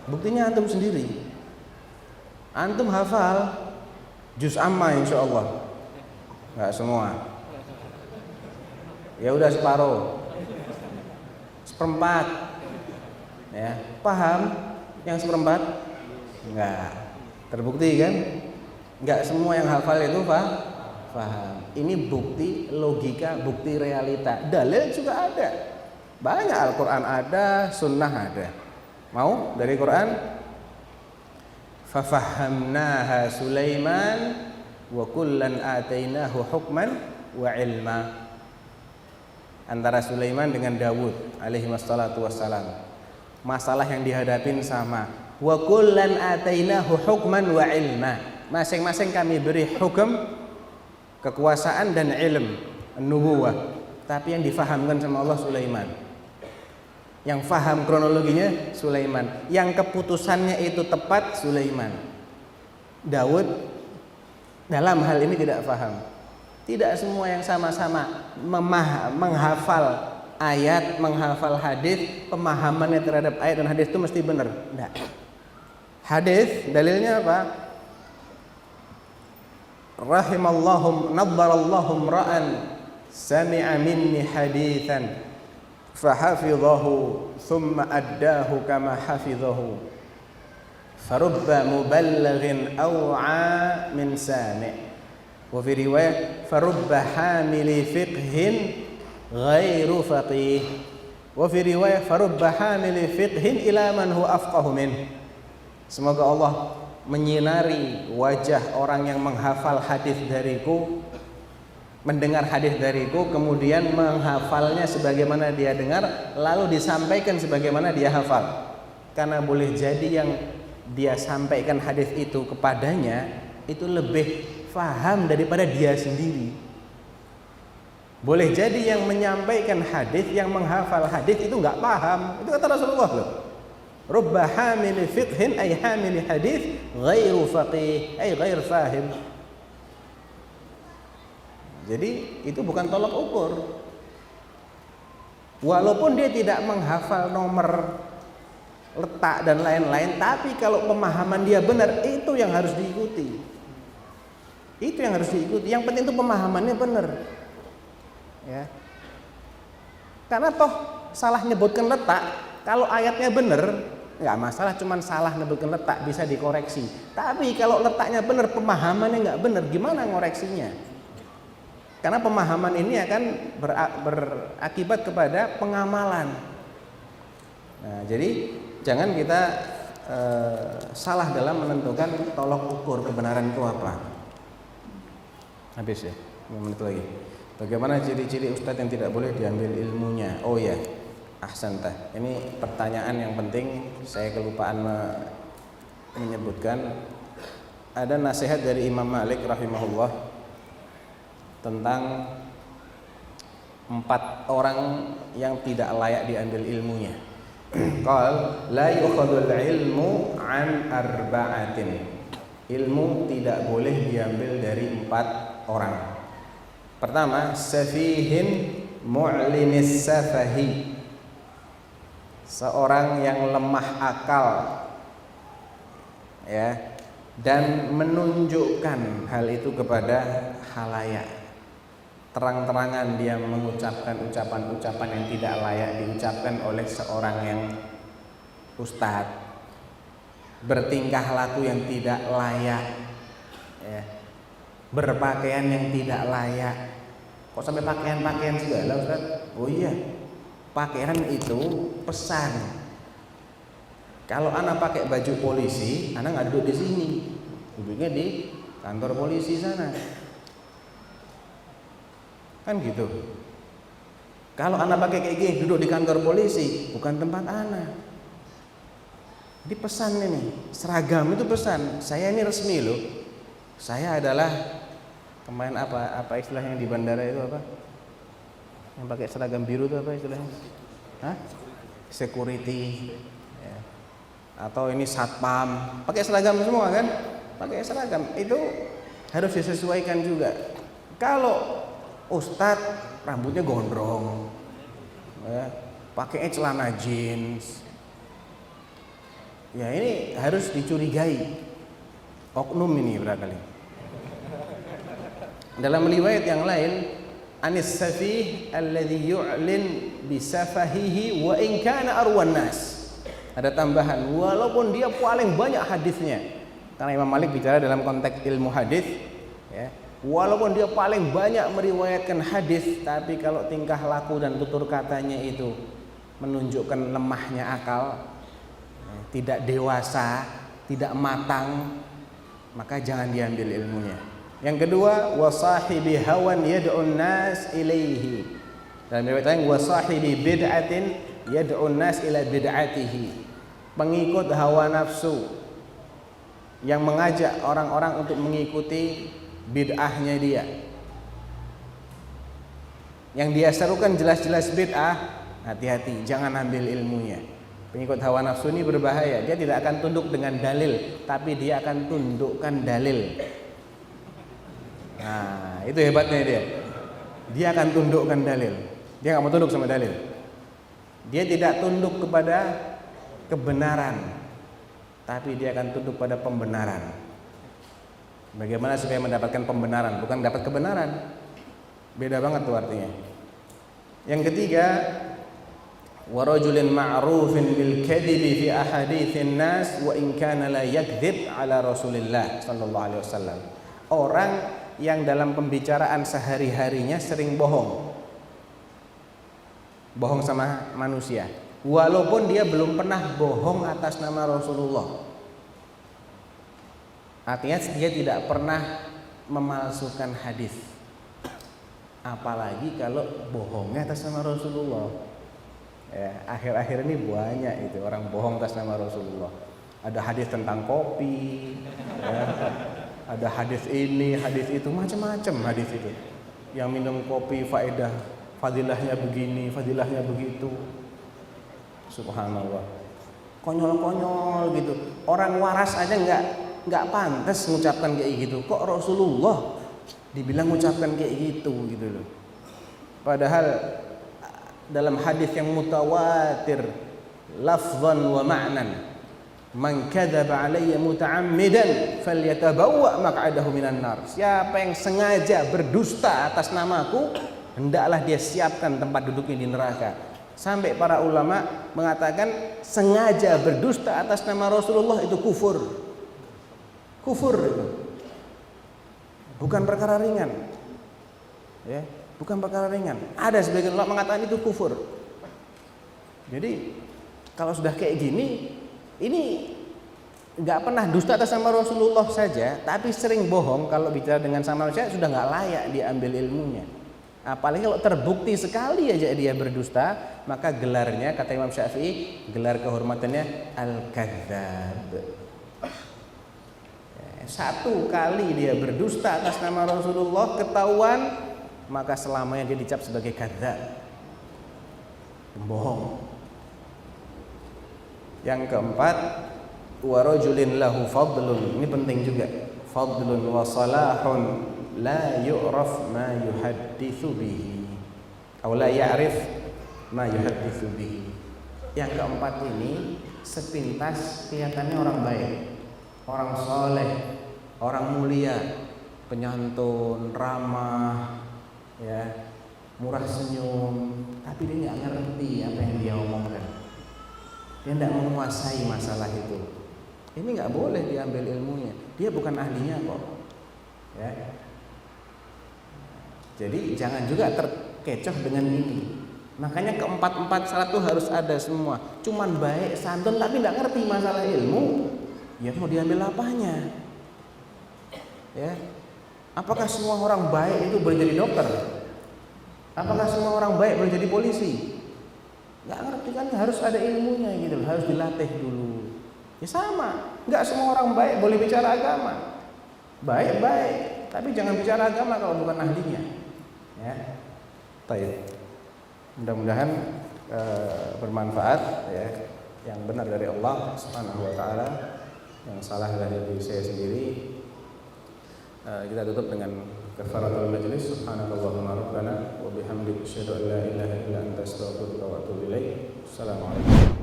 Buktinya antum sendiri. Antum hafal juz amma insya Allah. Nggak semua. Ya udah separuh, seperempat. Ya, paham yang seperempat? Enggak. Terbukti kan? Enggak semua yang hafal itu paham. Ini bukti logika, bukti realita. Dalil juga ada. Banyak, Al-Quran ada, Sunnah ada. Mau dari Quran? Fafahamnaha Sulaiman wa kullan atainahu hukman wa ilma. Antara Sulaiman dengan Dawud alaihi wassalatu wassalam. Masalah yang dihadapin sama. Wa kullan atainahu hukman wa ilma. Masing-masing kami beri hukum, kekuasaan dan ilm, nubuwah. Tapi yang difahamkan sama Allah Sulaiman. Yang faham kronologinya Sulaiman. Yang keputusannya itu tepat Sulaiman. Daud dalam hal ini tidak paham. Tidak semua yang sama-sama menghafal ayat, menghafal hadis, pemahamannya terhadap ayat dan hadis itu mesti benar. Tidak. Hadis dalilnya apa? Rahimallahu nadbarallahu ra'an sami'a minni hadithan fahafidhahu thumma addahu kama hafidhahu farubba muballighin aw'a min sami'. Wa fi riwayah farubba hamili fiqhin ghairu faqih. Wa fi riwayah farubba hamili fiqhin ila man huwa afqahu min. Semoga Allah menyinari wajah orang yang menghafal hadis dariku, mendengar hadis dariku, kemudian menghafalnya sebagaimana dia dengar, lalu disampaikan sebagaimana dia hafal. Karena boleh jadi yang dia sampaikan hadis itu kepadanya itu lebih faham daripada dia sendiri. Boleh jadi yang menyampaikan hadis, yang menghafal hadis itu nggak paham. Itu kata Rasulullah loh. Rubba hamili fiqhin ay hamili hadis ghairu faqih ay ghair fahim. Jadi itu bukan tolak ukur. Walaupun dia tidak menghafal nomor letak dan lain-lain, tapi kalau pemahaman dia benar, itu yang harus diikuti. Itu yang harus diikuti. Yang penting itu pemahamannya benar. Ya. Karena toh salah nyebutkan letak, kalau ayatnya benar nggak masalah, cuman salah nyebutkan letak bisa dikoreksi. Tapi kalau letaknya benar, pemahamannya nggak benar, gimana ngoreksinya? Karena pemahaman ini akan berakibat kepada pengamalan. Nah, jadi jangan kita salah dalam menentukan tolok ukur kebenaran itu apa. Habis ya, 5 menit lagi. Bagaimana ciri-ciri ustadz yang tidak boleh diambil ilmunya? Oh ya, ahsantah. Ini pertanyaan yang penting. Saya kelupaan menyebutkan. Ada nasihat dari Imam Malik rahimahullah tentang 4 orang yang tidak layak diambil ilmunya. Qal la yukhadul ilmu an arba'atin. Ilmu tidak boleh diambil dari 4 orang. Pertama, safihin mu'linis safahi. Seorang yang lemah akal, ya, dan menunjukkan hal itu kepada khalayak. Terang-terangan dia mengucapkan ucapan-ucapan yang tidak layak diucapkan oleh seorang yang ustadz, bertingkah laku yang tidak layak, ya, berpakaian yang tidak layak. Kok sampai pakaian-pakaian segala, Ustaz? Oh iya, pakaian itu pesan. Kalau anak pakai baju polisi, anak nggak duduk di sini, duduknya di kantor polisi sana. Kan gitu. Kalau anak pakai kayak gini duduk di kantor polisi, bukan tempat anak. Ini pesan ini, seragam itu pesan. Saya ini resmi loh. Saya adalah kemarin apa istilahnya di bandara itu apa? Yang pakai seragam biru itu apa istilahnya? Hah? Security. Ya. Atau ini satpam, pakai seragam semua kan? Pakai seragam itu harus disesuaikan juga. Kalau ustadz rambutnya gondrong, ya, pakainya celana jeans, ya ini harus dicurigai oknum ini barangkali. Dalam riwayat yang lain, anis safih alladhi yu'lin bisafahihi wa in kana arwan nas. Ada tambahan, walaupun dia paling banyak hadisnya. Karena Imam Malik bicara dalam konteks ilmu hadis, ya. Walaupun dia paling banyak meriwayatkan hadis, tapi kalau tingkah laku dan tutur katanya itu menunjukkan lemahnya akal, tidak dewasa, tidak matang, maka jangan diambil ilmunya. Yang kedua, wasahibi hawan yad'un nas ilaihi. Dalam riwayat lain, wasahibi bid'atin yad'un nas ila bid'atihi. Pengikut hawa nafsu yang mengajak orang-orang untuk mengikuti bid'ahnya dia. Yang dia serukan jelas-jelas bid'ah, hati-hati, jangan ambil ilmunya. Pengikut hawa nafsu ini berbahaya. Dia tidak akan tunduk dengan dalil, tapi dia akan tundukkan dalil. Nah, itu hebatnya dia. Dia akan tundukkan dalil. Dia nggak mau tunduk sama dalil. Dia tidak tunduk kepada kebenaran, tapi dia akan tunduk pada pembenaran. Bagaimana supaya mendapatkan pembenaran, bukan dapat kebenaran. Beda banget tuh artinya. Yang ketiga, warajulin ma'rufin bil kadhibi fi ahaditsin nas wa in kana la yakdzib ala Rasulillah sallallahu alaihi wasallam. Orang yang dalam pembicaraan sehari-harinya sering bohong. Bohong sama manusia, walaupun dia belum pernah bohong atas nama Rasulullah. Artinya dia tidak pernah memalsukan hadis. Apalagi kalau bohongnya atas nama Rasulullah. Ya, akhir-akhir ini banyak itu orang bohong atas nama Rasulullah. Ada hadis tentang kopi, ya. Ada hadis ini, hadis itu, macam-macam hadis itu. Yang minum kopi faedah, fadilahnya begini, fadilahnya begitu. Subhanallah. Konyol-konyol gitu. Orang waras aja nggak pantas mengucapkan kayak gitu. Kok Rasulullah dibilang mengucapkan kayak gitu gitu loh. Padahal dalam hadis yang mutawatir lafzan wa ma'nan, man kadzaba alayya muta'ammidan falyatabawwa maq'adahu minan nar. Siapa yang sengaja berdusta atas namaku, hendaklah dia siapkan tempat duduknya di neraka. Sampai para ulama mengatakan sengaja berdusta atas nama Rasulullah itu kufur. Kufur itu. Bukan perkara ringan. Ya, bukan perkara ringan. Ada sebagian ulama mengatakan itu kufur. Jadi kalau sudah kayak gini, ini nggak pernah dusta atas nama Rasulullah saja, tapi sering bohong kalau bicara dengan sama manusia sudah nggak layak diambil ilmunya. Apalagi kalau terbukti sekali aja dia berdusta, maka gelarnya kata Imam Syafi'i, gelar kehormatannya al-kadzdzab. Satu kali dia berdusta atas nama Rasulullah ketahuan, maka selamanya dia dicap sebagai kadzdzab, pembohong. Yang keempat, warajulin lahu fadlun. Ini penting juga. Fadlun wa salahun la yu'raf ma yuhadditsu bihi atau la ya'rif ma yuhadditsu bihi. Yang keempat ini sepintas kelihatannya orang baik, orang soleh, orang mulia, penyantun, ramah, ya, murah senyum, tapi dia nggak ngerti apa yang dia omongkan. Dia tidak menguasai masalah itu. Ini nggak boleh diambil ilmunya. Dia bukan ahlinya kok. Ya. Jadi jangan juga terkecoh dengan ini. Makanya keempat-empat syarat itu harus ada semua. Cuman baik, santun, tapi tidak ngerti masalah ilmu, ya mau diambil apanya? Ya. Apakah semua orang baik itu boleh jadi dokter? Apakah semua orang baik boleh jadi polisi? Nggak ngerti kan, harus ada ilmunya gitu, harus dilatih dulu. Ya sama, nggak semua orang baik boleh bicara agama. Baik-baik, tapi jangan bicara agama kalau bukan ahlinya. Ya, baik. Mudah-mudahan bermanfaat ya. Yang benar dari Allah Subhanahu wa taala, yang salah dari diri saya sendiri. Kita tutup dengan kafaratul majlis. Subhanakallahumma rabbana wa bihamdika asyhadu an la ilaha illa anta astaghfiruka wa atubu ilaik. Assalamualaikum.